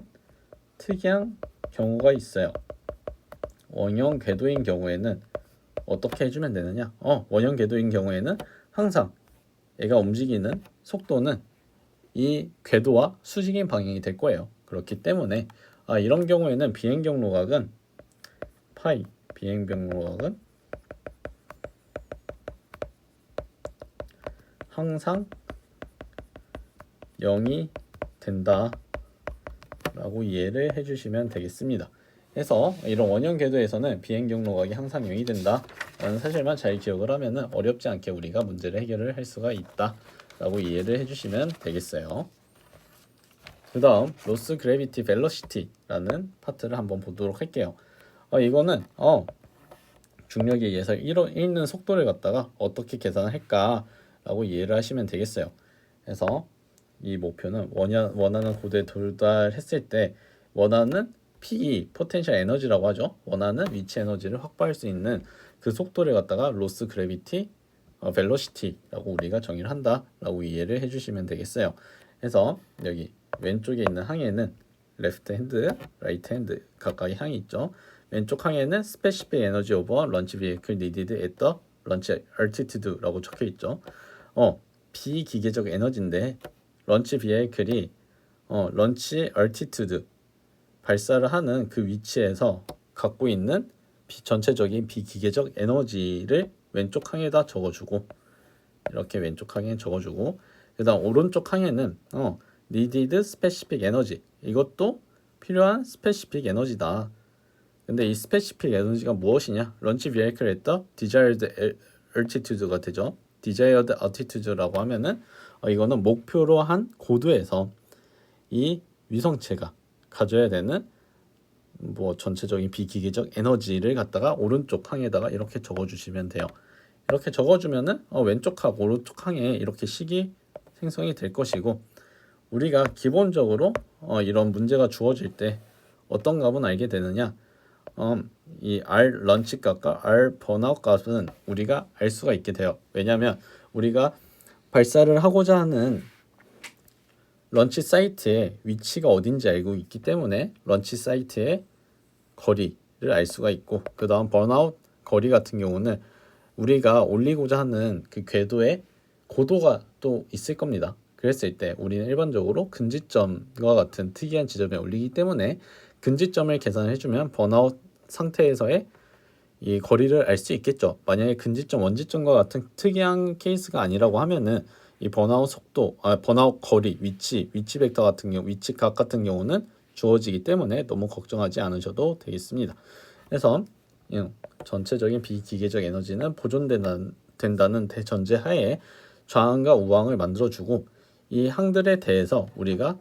특이한 경우가 있어요. 원형 궤도인 경우에는 어떻게 해주면 되느냐? 원형 궤도인 경우에는 항상 얘가 움직이는 속도는 이 궤도와 수직인 방향이 될 거예요. 그렇기 때문에 이런 경우에는 비행 경로각은 항상 0이 된다 라고 이해를 해주시면 되겠습니다. 그래서 이런 원형 궤도에서는 비행 경로각이 항상 0이 된다 라는 사실만 잘 기억을 하면 어렵지 않게 우리가 문제를 해결을 할 수가 있다 라고 이해를 해주시면 되겠어요. 그 다음 로스 그래비티 벨로시티라는 파트를 한번 보도록 할게요. 이거는 중력에 의해서 잃는 속도를 갖다가 어떻게 계산을 할까 라고 이해를 하시면 되겠어요. 그래서 이 목표는 원하는 고도에 도달했을 때 원하는 PE, 포텐셜 에너지라고 하죠. 원하는 위치 에너지를 확보할 수 있는 그 속도를 갖다가 로스 그래비티 벨로시티라고 우리가 정의를 한다라고 이해를 해주시면 되겠어요. 그래서 여기 왼쪽에 있는 항에는 레프트 핸드, 라이트 핸드 각각의 항이 있죠. 왼쪽 항에는 specific energy over launch vehicle needed at the launch altitude라고 적혀 있죠. 비기계적 에너지인데 런치 비에이클이 런치 얼티튜드 발사를 하는 그 위치에서 갖고 있는 전체적인 비기계적 에너지를 왼쪽 항에다 적어주고 이렇게 왼쪽 항에 적어주고 그다음 오른쪽 항에는 needed specific energy 이것도 필요한 specific 에너지다. 근데 이 specific 에너지가 무엇이냐? 런치 vehicle at the desired altitude가 되죠. desired altitude라고 하면은 이거는 목표로 한 고도에서 이 위성체가 가져야 되는 뭐 전체적인 비기계적 에너지를 갖다가 오른쪽 항에다가 이렇게 적어주시면 돼요. 이렇게 적어주면은 왼쪽하고 오른쪽 항에 이렇게 식이 생성이 될 것이고 우리가 기본적으로 이런 문제가 주어질 때 어떤 값은 알게 되느냐? 이 R 런치 값과 R 번아웃 값은 우리가 알 수가 있게 돼요. 왜냐하면 우리가 발사를 하고자 하는 런치 사이트의 위치가 어딘지 알고 있기 때문에 런치 사이트의 거리를 알 수가 있고 그 다음 번아웃 거리 같은 경우는 우리가 올리고자 하는 그 궤도의 고도가 또 있을 겁니다. 그랬을 때 우리는 일반적으로 근지점과 같은 특이한 지점에 올리기 때문에 근지점을 계산해주면 번아웃 상태에서의 이 거리를 알 수 있겠죠. 만약에 근지점, 원지점과 같은 특이한 케이스가 아니라고 하면은 이 번아웃 속도, 번아웃 거리, 위치 벡터 같은 경우, 위치 각 같은 경우는 주어지기 때문에 너무 걱정하지 않으셔도 되겠습니다. 그래서 전체적인 비기계적 에너지는 보존된다는 대전제 하에 좌항과 우항을 만들어주고 이 항들에 대해서 우리가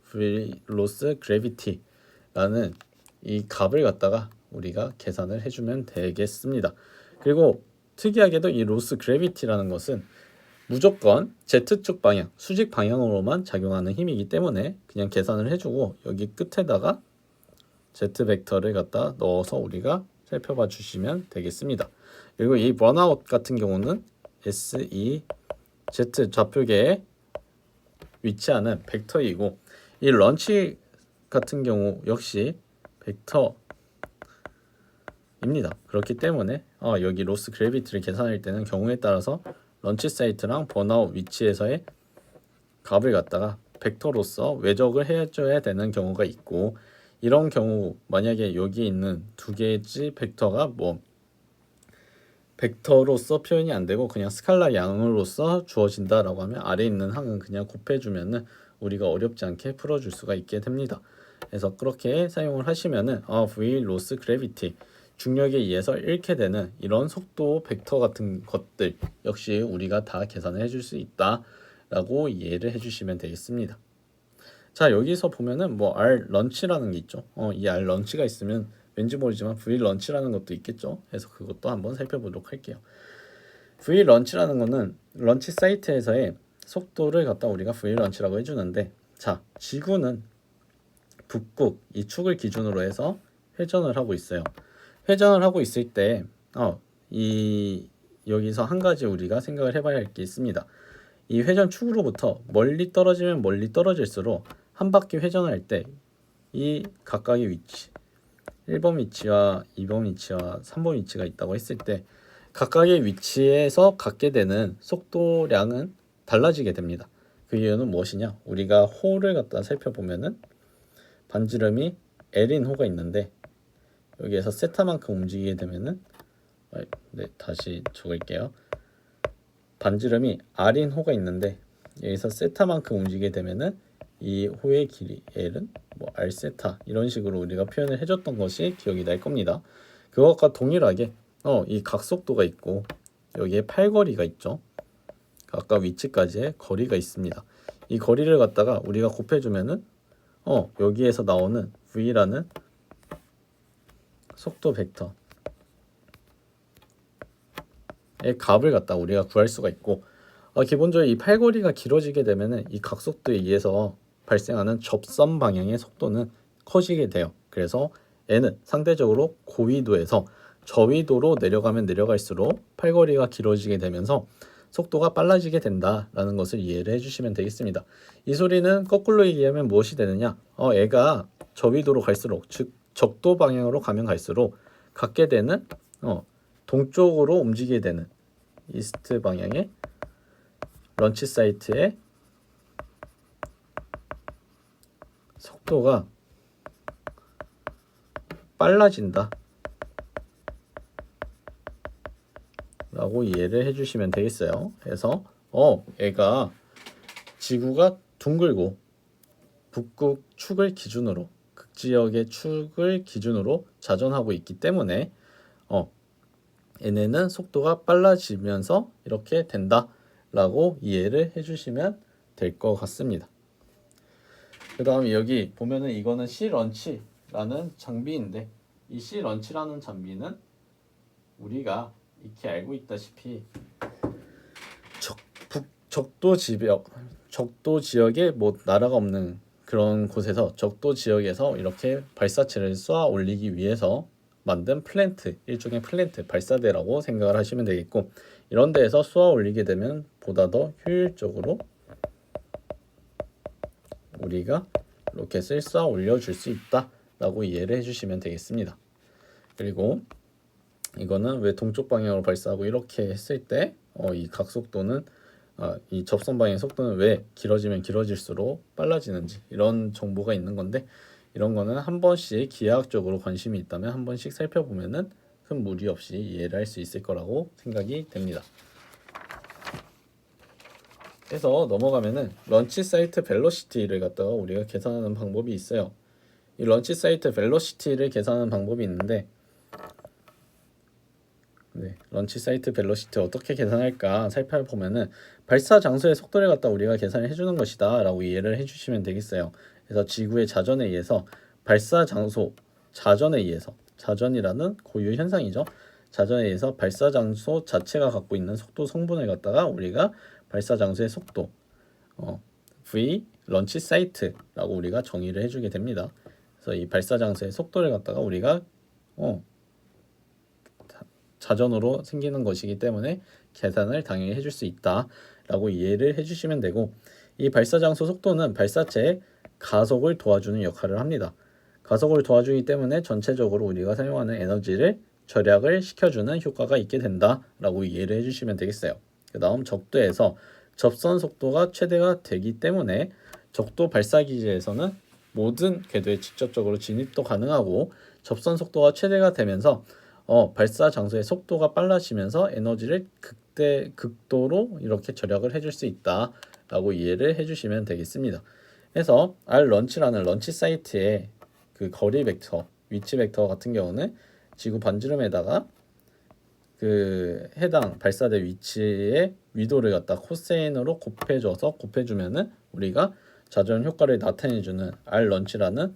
free loss gravity라는 이 값을 갖다가 우리가 계산을 해주면 되겠습니다. 그리고 특이하게도 이 로스 그래비티라는 것은 무조건 Z축 방향, 수직 방향으로만 작용하는 힘이기 때문에 그냥 계산을 해주고 여기 끝에다가 Z 벡터를 갖다 넣어서 우리가 살펴봐 주시면 되겠습니다. 그리고 이 번아웃 같은 경우는 SE Z 좌표계에 위치하는 벡터이고 이 런치 같은 경우 역시 벡터입니다. 그렇기 때문에 여기 로스 그래비티를 계산할 때는 경우에 따라서 런치 사이트랑 번아웃 위치에서의 값을 갖다가 벡터로서 외적을 해줘야 되는 경우가 있고 이런 경우 만약에 여기 있는 두 개의 벡터가 뭐 벡터로서 표현이 안 되고 그냥 스칼라 양으로서 주어진다라고 하면 아래 있는 항은 그냥 곱해주면은 우리가 어렵지 않게 풀어줄 수가 있게 됩니다. 그래서 그렇게 사용을 하시면은 V 로스 그래비티 중력에 의해서 잃게 되는 이런 속도 벡터 같은 것들 역시 우리가 다 계산을 해줄 수 있다라고 이해를 해주시면 되겠습니다. 자 여기서 보면은 뭐 R 런치라는 게 있죠. 이 R 런치가 있으면 왠지 모르지만 V 런치라는 것도 있겠죠. 그래서 그것도 한번 살펴보도록 할게요. V 런치라는 거는 런치 사이트에서의 속도를 갖다 우리가 V 런치라고 해주는데 자 지구는 북극 이 축을 기준으로 해서 회전을 하고 있어요. 회전을 하고 있을 때 여기서 한 가지 우리가 생각을 해봐야 할 게 있습니다. 이 회전 축으로부터 멀리 떨어지면 멀리 떨어질수록 한 바퀴 회전을 할 때 이 각각의 위치 1번 위치와 2번 위치와 3번 위치가 있다고 했을 때 각각의 위치에서 갖게 되는 속도량은 달라지게 됩니다. 그 이유는 무엇이냐? 우리가 호를 갖다 살펴보면은 반지름이 L인 호가 있는데 여기에서 세타만큼 움직이게 되면은 다시 적을게요. 반지름이 R인 호가 있는데 여기서 세타만큼 움직이게 되면은 이 호의 길이 L은 뭐 R 세타 이런 식으로 우리가 표현을 해줬던 것이 기억이 날 겁니다. 그것과 동일하게 이 각속도가 있고 여기에 팔거리가 있죠. 각각 위치까지의 거리가 있습니다. 이 거리를 갖다가 우리가 곱해주면은 여기에서 나오는 V라는 속도 벡터의 값을 갖다 우리가 구할 수가 있고 기본적으로 이 팔거리가 길어지게 되면은 이 각속도에 의해서 발생하는 접선 방향의 속도는 커지게 돼요. 그래서 N은 상대적으로 고위도에서 저위도로 내려가면 내려갈수록 팔거리가 길어지게 되면서 속도가 빨라지게 된다라는 것을 이해를 해주시면 되겠습니다. 이 소리는 거꾸로 얘기하면 무엇이 되느냐? 애가 저위도로 갈수록 즉 적도 방향으로 가면 갈수록 갖게 되는 동쪽으로 움직이게 되는 이스트 방향의 런치 사이트의 속도가 빨라진다 라고 라고 이해를 해주시면 되겠어요. 그래서 얘가 지구가 둥글고 북극 축을 기준으로 극지역의 축을 기준으로 자전하고 있기 때문에 얘네는 속도가 빨라지면서 이렇게 된다 라고 이해를 해주시면 될 것 같습니다. 그 다음에 여기 보면은 이거는 C런치라는 장비인데 이 C런치라는 장비는 우리가 익히 알고 있다시피 적도 지역에 뭐 나라가 없는 그런 곳에서 적도 지역에서 이렇게 발사체를 쏘아 올리기 위해서 만든 플랜트, 일종의 플랜트, 발사대라고 생각을 하시면 되겠고, 이런 데에서 쏘아 올리게 되면 보다 더 효율적으로 우리가 로켓을 쏘아 올려줄 수 있다라고 이해를 해주시면 되겠습니다. 그리고 이거는 왜 동쪽 방향으로 발사하고 이렇게 했을 때 이 각속도는 이 접선 방향의 속도는 왜 길어지면 길어질수록 빨라지는지 이런 정보가 있는 건데, 이런 거는 한 번씩 기하학적으로 관심이 있다면 한 번씩 살펴보면은 큰 무리 없이 이해를 할 수 있을 거라고 생각이 됩니다. 그래서 넘어가면은 런치 사이트 벨로시티를 갖다가 우리가 계산하는 방법이 있어요. 이 런치 사이트 벨로시티를 계산하는 방법이 있는데, 런치 사이트 벨로시티 어떻게 계산할까 살펴보면은 발사 장소의 속도를 갖다 우리가 계산을 해주는 것이다 라고 이해를 해주시면 되겠어요. 그래서 지구의 자전에 의해서 발사 장소 자전에 의해서, 자전이라는 고유 현상이죠. 자전에 의해서 발사 장소 자체가 갖고 있는 속도 성분을 갖다가 우리가 발사 장소의 속도 V 런치 사이트라고 우리가 정의를 해주게 됩니다. 그래서 이 발사 장소의 속도를 갖다가 우리가 자전으로 생기는 것이기 때문에 계산을 당연히 해줄 수 있다라고 이해를 해주시면 되고, 이 발사 장소 속도는 발사체의 가속을 도와주는 역할을 합니다. 가속을 도와주기 때문에 전체적으로 우리가 사용하는 에너지를 절약을 시켜주는 효과가 있게 된다라고 이해를 해주시면 되겠어요. 그 다음 적도에서 접선 속도가 최대가 되기 때문에 적도 발사 기지에서는 모든 궤도에 직접적으로 진입도 가능하고, 접선 속도가 최대가 되면서 발사 장소의 속도가 빨라지면서 에너지를 극도로 이렇게 절약을 해줄 수 있다라고 이해를 해주시면 되겠습니다. 그래서 R런치라는 런치 사이트의 그 거리 벡터, 위치 벡터 같은 경우는 지구 반지름에다가 그 해당 발사대 위치의 위도를 갖다 코사인으로 곱해주면은 우리가 자전 효과를 나타내주는 R런치라는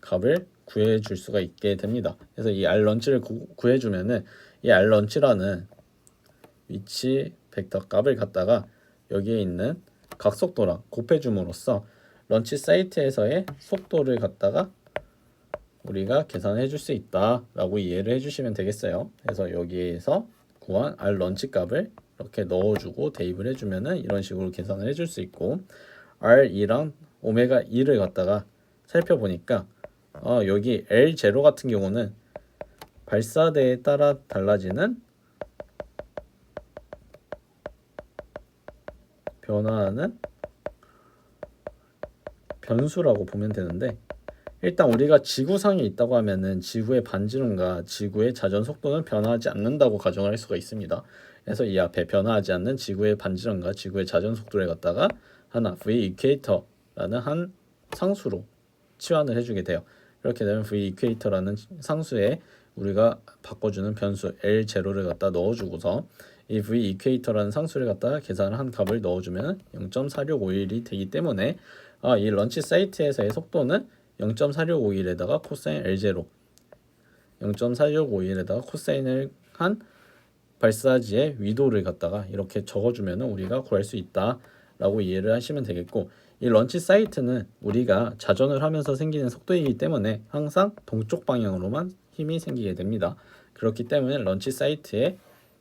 값을 구해줄 수가 있게 됩니다. 그래서 이 R런치를 구해주면은 이 R런치라는 위치 벡터 값을 갖다가 여기에 있는 각속도랑 곱해줌으로써 런치 사이트에서의 속도를 갖다가 우리가 계산해 줄 수 있다라고 이해를 해주시면 되겠어요. 그래서 여기에서 구한 R런치 값을 이렇게 넣어주고 대입을 해주면은 이런 식으로 계산을 해줄 수 있고, R2랑 오메가 2를 갖다가 살펴보니까 여기 L0 같은 경우는 발사대에 따라 달라지는 변화하는 변수라고 보면 되는데, 일단 우리가 지구상에 있다고 하면은 지구의 반지름과 지구의 자전 속도는 변화하지 않는다고 가정을 할 수가 있습니다. 그래서 이 앞에 변화하지 않는 지구의 반지름과 지구의 자전 속도를 갖다가 하나 V 이퀘이터라는 한 상수로 치환을 해주게 돼요. 이렇게 되면 V 이퀘이터라는 상수에 우리가 바꿔주는 변수 L0를 갖다 넣어주고서 이 V 이퀘이터라는 상수를 갖다가 계산을 한 값을 넣어주면 0.4651이 되기 때문에 이 런치 사이트에서의 속도는 0.4651에다가 코사인 L0, 0.4651에다가 코사인을 한 발사지의 위도를 갖다가 이렇게 적어주면 우리가 구할 수 있다라고 이해를 하시면 되겠고, 이 런치 사이트는 우리가 자전을 하면서 생기는 속도이기 때문에 항상 동쪽 방향으로만 힘이 생기게 됩니다. 그렇기 때문에 런치 사이트의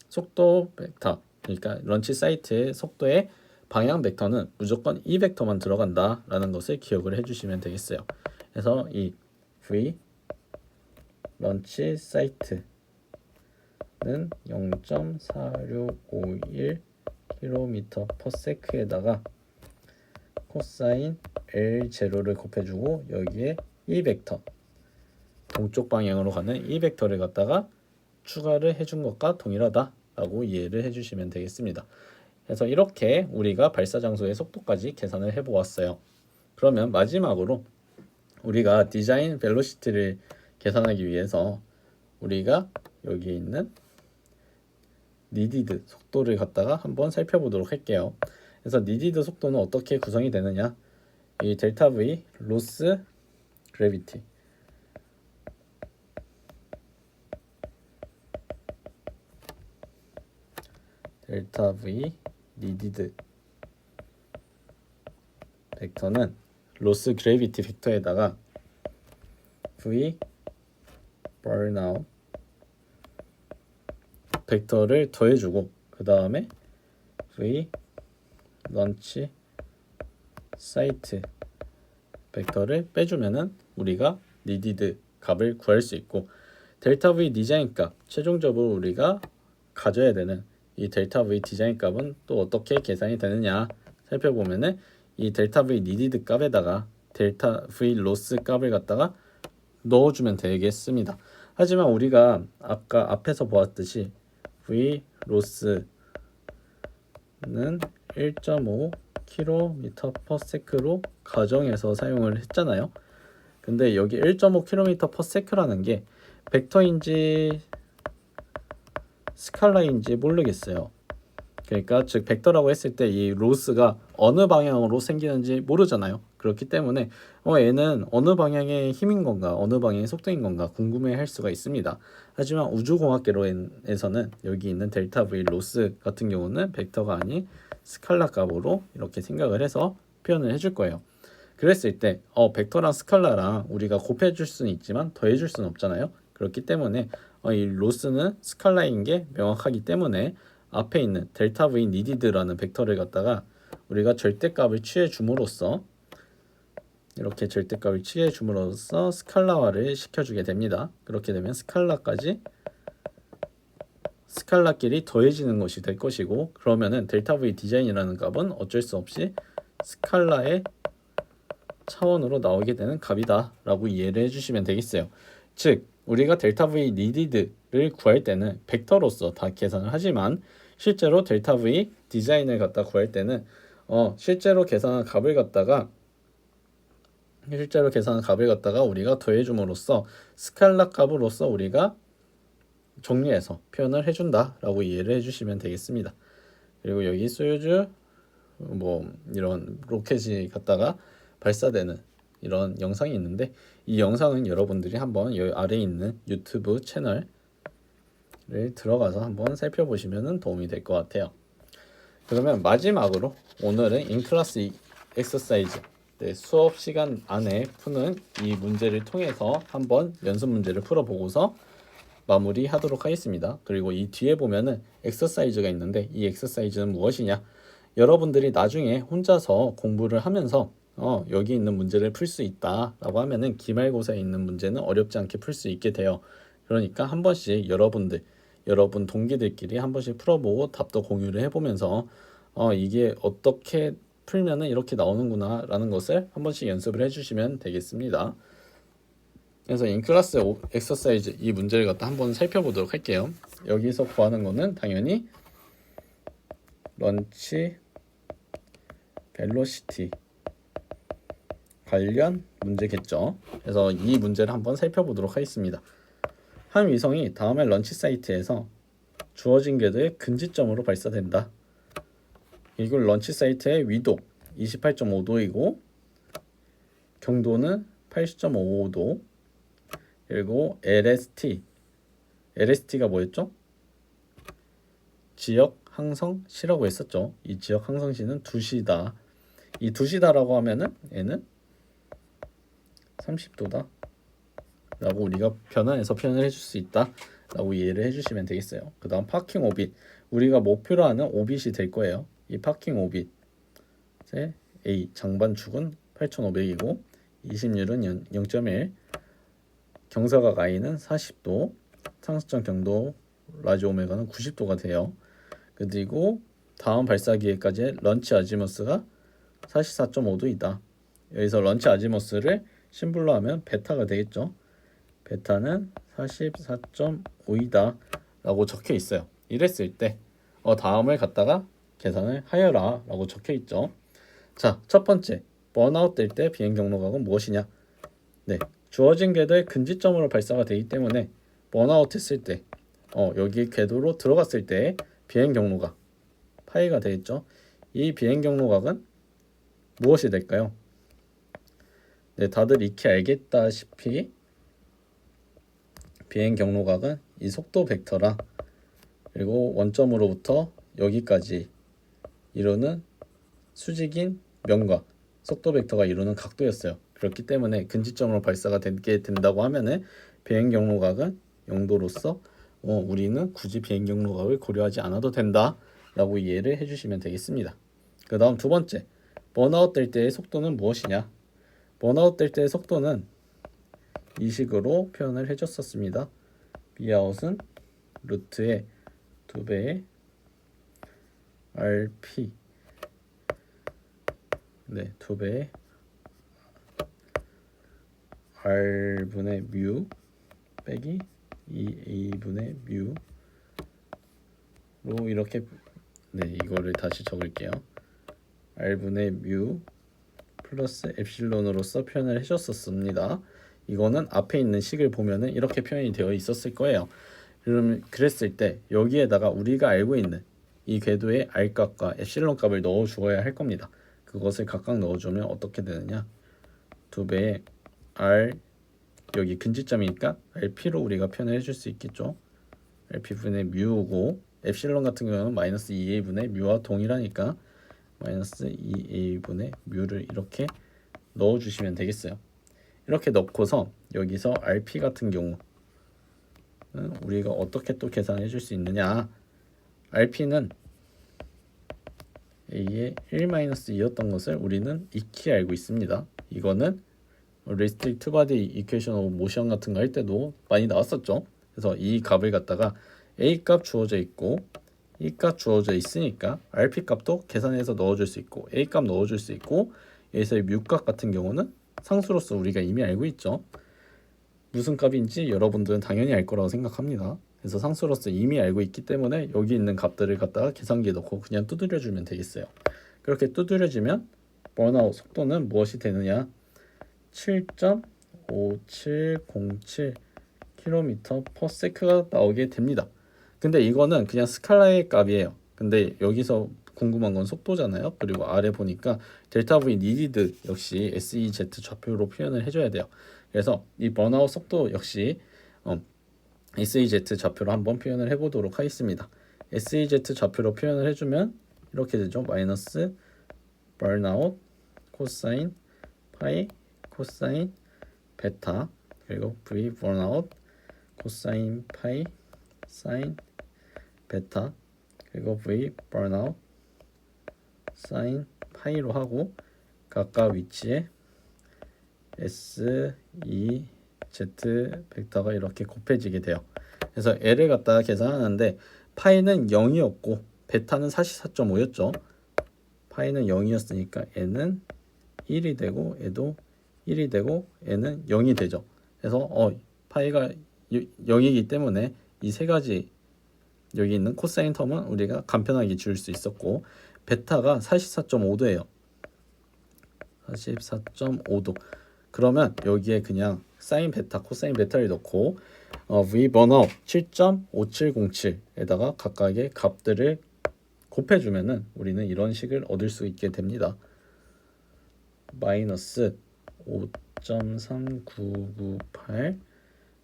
속도 벡터, 그러니까 런치 사이트의 속도의 방향 벡터는 무조건 이 벡터만 들어간다라는 것을 기억을 해주시면 되겠어요. 그래서 이 V 런치 사이트는 0.4651 km/s에다가 코사인 L0를 곱해주고 여기에 이 벡터, 동쪽 방향으로 가는 이 벡터를 갖다가 추가를 해준 것과 동일하다 라고 이해를 해주시면 되겠습니다. 그래서 이렇게 우리가 발사 장소의 속도까지 계산을 해보았어요. 그러면 마지막으로 우리가 디자인 벨로시티를 계산하기 위해서 우리가 여기 있는 needed 속도를 갖다가 한번 살펴보도록 할게요. 그래서 needed 속도는 어떻게 구성이 되느냐, 이 델타 V 로스 그래비티, 델타 V needed 벡터는 로스 그래비티 벡터에다가 V burnout 벡터를 더해주고 그 다음에 V 런치 사이트 벡터를 빼주면은 우리가 needed 값을 구할 수 있고, 델타 V 디자인 값, 최종적으로 우리가 가져야 되는 이 델타 V 디자인 값은 또 어떻게 계산이 되느냐 살펴보면은 이 델타 V needed 값에다가 델타 V 로스 값을 갖다가 넣어주면 되겠습니다. 하지만 우리가 아까 앞에서 보았듯이 V 로스는 1.5 km/s로 가정해서 사용을 했잖아요. 근데 여기 1.5 km/s라는 게 벡터인지 스칼라인지 모르겠어요. 그러니까 즉 벡터라고 했을 때 이 로스가 어느 방향으로 생기는지 모르잖아요. 그렇기 때문에 얘는 어느 방향의 힘인 건가, 어느 방향의 속도인 건가 궁금해할 수가 있습니다. 하지만 우주공학계론에서는 여기 있는 델타 V 로스 같은 경우는 벡터가 아닌 스칼라 값으로 이렇게 생각을 해서 표현을 해줄 거예요. 그랬을 때 벡터랑 스칼라랑 우리가 곱해줄 수는 있지만 더해줄 수는 없잖아요. 그렇기 때문에 이 로스는 스칼라인 게 명확하기 때문에 앞에 있는 델타 V needed라는 벡터를 갖다가 우리가 절대값을 취해 줌으로써 이렇게 절대값을 취해 줌으로써 스칼라화를 시켜주게 됩니다. 그렇게 되면 스칼라끼리 더해지는 것이 될 것이고, 그러면은 델타 V 디자인이라는 값은 어쩔 수 없이 스칼라의 차원으로 나오게 되는 값이다 라고 이해를 해주시면 되겠어요. 즉 우리가 델타 V needed를 구할 때는 벡터로서 다 계산을 하지만 실제로 델타 V 디자인을 갖다 구할 때는 실제로 계산한 값을 갖다가 우리가 더해줌으로써 스칼라 값으로서 우리가 정리해서 표현을 해준다 라고 이해를 해주시면 되겠습니다. 그리고 여기 소유주 이런 로켓이 갖다가 발사되는 이런 영상이 있는데, 이 영상은 여러분들이 한번 여기 아래에 있는 유튜브 채널을 들어가서 한번 살펴보시면 도움이 될 것 같아요. 그러면 마지막으로 오늘은 인클래스 엑서사이즈, 수업 시간 안에 푸는 이 문제를 통해서 한번 연습 문제를 풀어보고서 마무리하도록 하겠습니다. 그리고 이 뒤에 보면은 엑서사이즈가 있는데, 이 엑서사이즈는 무엇이냐, 여러분들이 나중에 혼자서 공부를 하면서 여기 있는 문제를 풀 수 있다 라고 하면은 기말고사에 있는 문제는 어렵지 않게 풀 수 있게 돼요. 그러니까 한 번씩 여러분 동기들끼리 한 번씩 풀어보고 답도 공유를 해보면서 이게 어떻게 풀면은 이렇게 나오는구나 라는 것을 한 번씩 연습을 해주시면 되겠습니다. 그래서 인클래스 엑서사이즈 이 문제를 갖다 한번 살펴보도록 할게요. 여기서 구하는 거는 당연히 런치 벨로시티 관련 문제겠죠. 그래서 이 문제를 한번 살펴보도록 하겠습니다. 한 위성이 다음의 런치 사이트에서 주어진 궤도의 근지점으로 발사된다. 이걸 런치 사이트의 위도 28.5도이고 경도는 80.55도, 그리고 LST가 뭐였죠? 지역 항성시라고 했었죠. 이 지역 항성시는 2시다. 이 2시다라고 하면은 얘는 30도다 라고 우리가 변환해서 표현을 해줄 수 있다 라고 이해를 해주시면 되겠어요. 그 다음 파킹 오빗, 우리가 목표로 하는 오빗이 될 거예요. 이 파킹 오빗의 A 장반축은 8500이고 이심률은 0.1, 경사각 I는 40도, 상수점 경도 라지 오메가는 90도가 돼요. 그리고 다음 발사기에까지의 런치 아지머스가 44.5도이다. 여기서 런치 아지머스를 심볼로 하면 베타가 되겠죠. 베타는 44.5이다 라고 적혀 있어요. 이랬을 때 다음을 갖다가 계산을 하여라 라고 적혀 있죠. 자, 첫 번째 번아웃 될 때 비행 경로각은 무엇이냐? 네, 주어진 궤도의 근지점으로 발사가 되기 때문에 번아웃 했을 때 여기 궤도로 들어갔을 때 비행 경로각 파이가 되겠죠. 이 비행 경로각은 무엇이 될까요? 네, 다들 익히 알겠다시피 비행 경로각은 이 속도 벡터랑 그리고 원점으로부터 여기까지 이루는 수직인 면과 속도 벡터가 이루는 각도였어요. 그렇기 때문에 근지점으로 발사가 되게 된다고 하면은 비행 경로각은 0도로서 우리는 굳이 비행 경로각을 고려하지 않아도 된다라고 이해를 해주시면 되겠습니다. 그 다음 두 번째, 번아웃 될 때의 속도는 무엇이냐? 번아웃 될 때의 속도는 이 식으로 표현을 해줬었습니다. Bout은 루트의 2배의 RP, 네, 2배의 R분의 뮤 빼기 2A분의 뮤로 이렇게, 네, 이거를 다시 적을게요. R분의 뮤 플러스 엡실론으로서 표현을 해줬었습니다. 이거는 앞에 있는 식을 보면은 이렇게 표현이 되어 있었을 거예요. 그랬을 때 여기에다가 우리가 알고 있는 이 궤도의 R 값과 엡실론 값을 넣어 주어야 할 겁니다. 그것을 각각 넣어주면 어떻게 되느냐? 2배의 R, 여기 근지점이니까 RP로 우리가 표현을 해줄 수 있겠죠. RP분의 뮤고 엡실론 같은 경우는 마이너스 2A분의 뮤와 동일하니까 마이너스 2A분의 뮤를 이렇게 넣어주시면 되겠어요. 이렇게 넣고서 여기서 RP 같은 경우는 우리가 어떻게 또 계산해 줄 수 있느냐? RP는 A의 1-2였던 것을 우리는 익히 알고 있습니다. 이거는 Restrict Body Equation of Motion 같은 거 할 때도 많이 나왔었죠. 그래서 이 값을 갖다가 A 값 주어져 있고 E 값 주어져 있으니까 RP 값도 계산해서 넣어줄 수 있고 A 값 넣어줄 수 있고 여기서의 뮤 값 같은 경우는 상수로서 우리가 이미 알고 있죠. 무슨 값인지 여러분들은 당연히 알 거라고 생각합니다. 그래서 상수로서 이미 알고 있기 때문에 여기 있는 값들을 갖다가 계산기에 넣고 그냥 두드려 주면 되겠어요. 그렇게 두드려주면 번아웃 속도는 무엇이 되느냐? 7.5707 km/s가 나오게 됩니다. 근데 이거는 그냥 스칼라의 값이에요. 근데 여기서 궁금한 건 속도잖아요. 그리고 아래 보니까 델타 V needed 역시 SEZ 좌표로 표현을 해줘야 돼요. 그래서 이 번아웃 속도 역시 SEZ 좌표로 한번 표현을 해보도록 하겠습니다. SEZ 좌표로 표현을 해주면 이렇게 되죠. 마이너스 burnout 코사인 파이 코사인 베타 그리고 V burnout 코사인 파이 사인 베타 그리고 V burnout 사인 파이로 하고 각각 위치에 S, E, Z 벡터가 이렇게 곱해지게 돼요. 그래서 L을 갖다가 계산하는데 파이는 0이었고 베타는 44.5였죠. 파이는 0이었으니까 N은 1이 되고 E도 1이 되고 N은 0이 되죠. 그래서 파이가 0이기 때문에 이 세 가지 여기 있는 코사인 텀은 우리가 간편하게 지울 수 있었고 베타가 44.5도예요. 44.5도. 그러면 여기에 그냥 사인 베타, 코사인 베타를 넣고 V 번아웃 7.5707에다가 각각의 값들을 곱해주면은 우리는 이런 식을 얻을 수 있게 됩니다. 마이너스 5.3998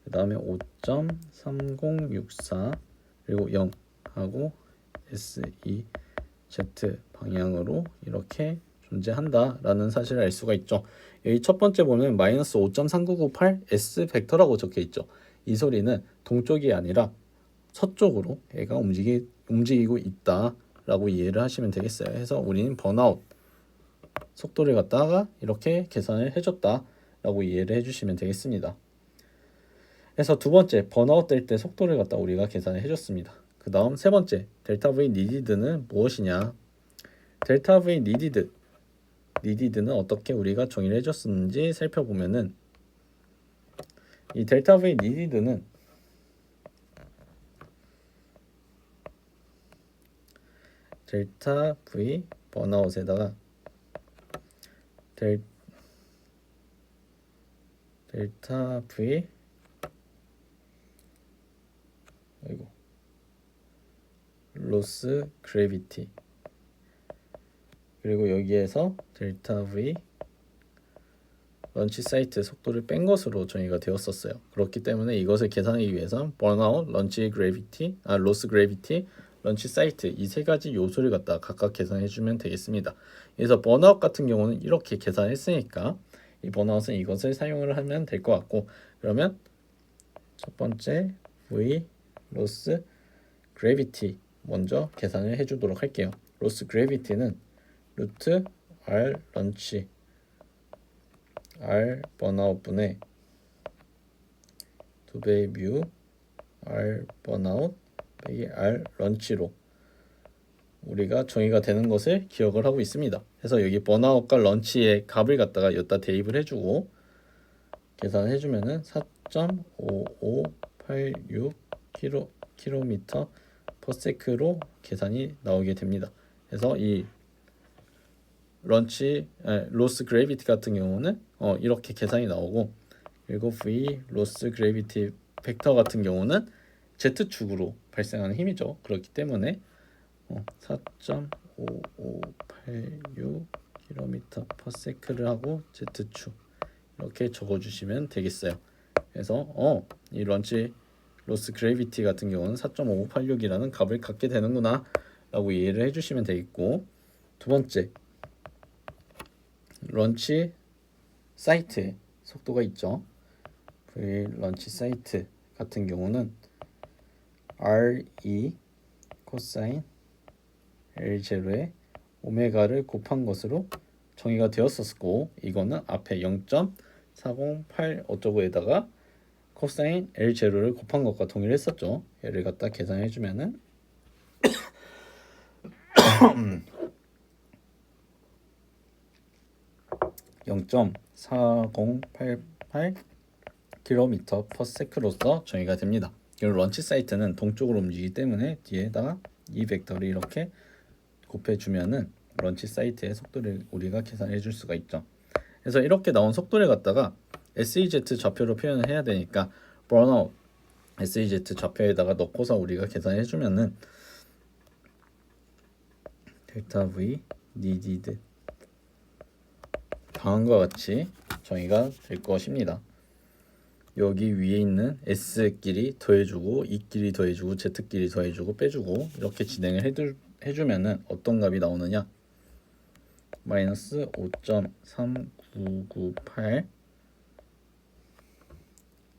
그 다음에 5.3064 그리고 0 하고 SEZ 방향으로 이렇게 존재한다라는 사실을 알 수가 있죠. 여기 첫 번째 보면 마이너스 5.3998 S 벡터라고 적혀 있죠. 이 소리는 동쪽이 아니라 서쪽으로 애가 움직이고 있다라고 이해를 하시면 되겠어요. 그래서 우리는 번아웃 속도를 갖다가 이렇게 계산을 해줬다라고 이해를 해주시면 되겠습니다. 그래서 두 번째 번아웃 될 때 속도를 갖다 우리가 계산을 해줬습니다. 그 다음 세 번째 델타 V needed는 무엇이냐? 델타 V needed는 어떻게 우리가 정의를 해줬는지 살펴보면은 이 델타 V needed는 델타 V 번아웃에다가 델타 V 로스 그래비티, 그리고 여기에서 델타 V 런치 사이트 속도를 뺀 것으로 정의가 되었었어요. 그렇기 때문에 이것을 계산하기 위해서 번아웃, 로스 그래비티, 런치 사이트 이 세 가지 요소를 갖다 각각 계산해 주면 되겠습니다. 그래서 번아웃 같은 경우는 이렇게 계산했으니까 이 번아웃은 이것을 사용을 하면 될 것 같고, 그러면 첫 번째 V 로스 그래비티 먼저 계산을 해주도록 할게요. 로스 그래비티는 루트 R 런치 R 번아웃 분의 2배의 뮤 R 번아웃 빼기 R 런치로 우리가 정의가 되는 것을 기억을 하고 있습니다. 그래서 여기 번아웃과 런치의 값을 갖다가 여기다 대입을 해주고 계산을 해주면은 4.5586 킬로미터 퍼 세크로 계산이 나오게 됩니다. 그래서 이 로스 그래비티 같은 경우는 이렇게 계산이 나오고, 그리고 V 로스 그래비티 벡터 같은 경우는 Z축으로 발생하는 힘이죠. 그렇기 때문에 4.5586 킬로미터 퍼 세크를 하고 Z축 이렇게 적어주시면 되겠어요. 그래서 이 로스 그래비티 같은 경우는 4.5586이라는 값을 갖게 되는구나 라고 이해를 해주시면 되겠고, 두 번째 런치 사이트 속도가 있죠. V 런치 사이트 같은 경우는 R2 코사인 L0에 오메가를 곱한 것으로 정의가 되었었고, 이거는 앞에 0.408 어쩌고에다가 코사인 L0를 곱한 것과 동일했었죠. 얘를 갖다 계산해 주면은 0.4088 킬로미터 퍼 세크로서 정의가 됩니다. 그리고 런치 사이트는 동쪽으로 움직이기 때문에 뒤에다가 이 벡터를 이렇게 곱해주면은 런치 사이트의 속도를 우리가 계산해 줄 수가 있죠. 그래서 이렇게 나온 속도를 갖다가 SEZ 좌표로 표현을 해야 되니까 번아웃 SEZ 좌표에다가 넣고서 우리가 계산해 주면은 델타 V needed 다음과 같이 정의가 될 것입니다. 여기 위에 있는 S끼리 더해주고 E끼리 더해주고 Z끼리 더해주고 빼주고 이렇게 진행을 해주면은 어떤 값이 나오느냐, 마이너스 5.3998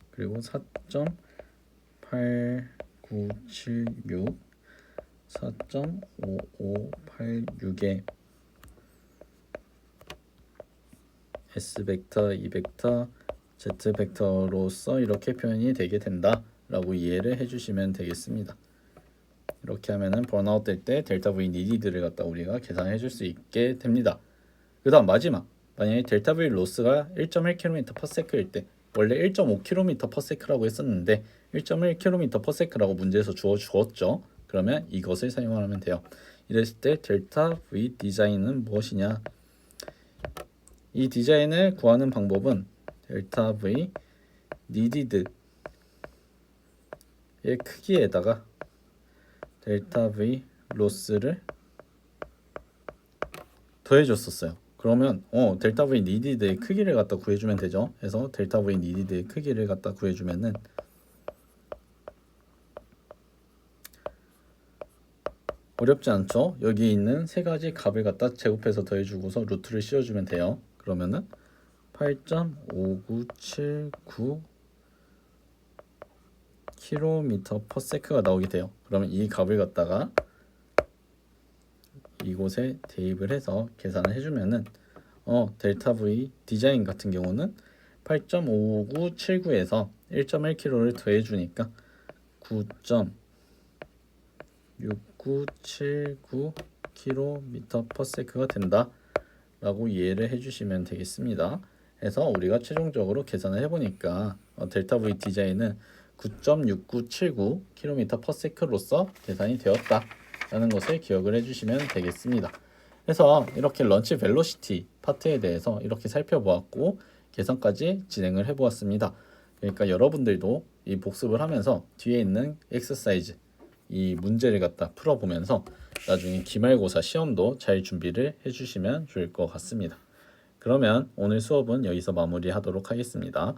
그리고 4.8976 4.5586의 S 벡터, E 벡터, Z 벡터로서 이렇게 표현이 되게 된다 라고 이해를 해주시면 되겠습니다. 이렇게 하면은 번아웃 될 때 델타 V 니디드를 갖다 우리가 계산해 줄 수 있게 됩니다. 그 다음 마지막, 만약에 델타 V 로스가 1.1km/s일 때 원래 1.5km/s라고 했었는데 1.1km/s라고 문제에서 주었죠. 그러면 이것을 사용하면 돼요. 이랬을 때 델타 V 디자인은 무엇이냐, 이 디자인을 구하는 방법은 델타 V needed의 크기에다가 델타 V 로스를 더해줬었어요. 그러면 델타 V needed의 크기를 갖다 구해주면 되죠. 그래서 델타 V needed의 크기를 갖다 구해주면은 어렵지 않죠? 여기 있는 세 가지 값을 갖다 제곱해서 더해주고서 루트를 씌워주면 돼요. 그러면은 8.5979 km/s가 나오게 돼요. 그러면 이 값을 갖다가 이곳에 대입을 해서 계산을 해주면은 델타 V 디자인 같은 경우는 8.5979에서 1.1km를 더해주니까 9.6979 km/s가 된다 라고 이해를 해주시면 되겠습니다. 해서 우리가 최종적으로 계산을 해보니까 델타 V 디자인은 9.6979 km/s로서 계산이 되었다 라는 것을 기억을 해주시면 되겠습니다. 그래서 이렇게 런치 벨로시티 파트에 대해서 이렇게 살펴보았고 계산까지 진행을 해보았습니다. 그러니까 여러분들도 이 복습을 하면서 뒤에 있는 엑서사이즈 이 문제를 갖다 풀어보면서 나중에 기말고사 시험도 잘 준비를 해주시면 좋을 것 같습니다. 그러면 오늘 수업은 여기서 마무리하도록 하겠습니다.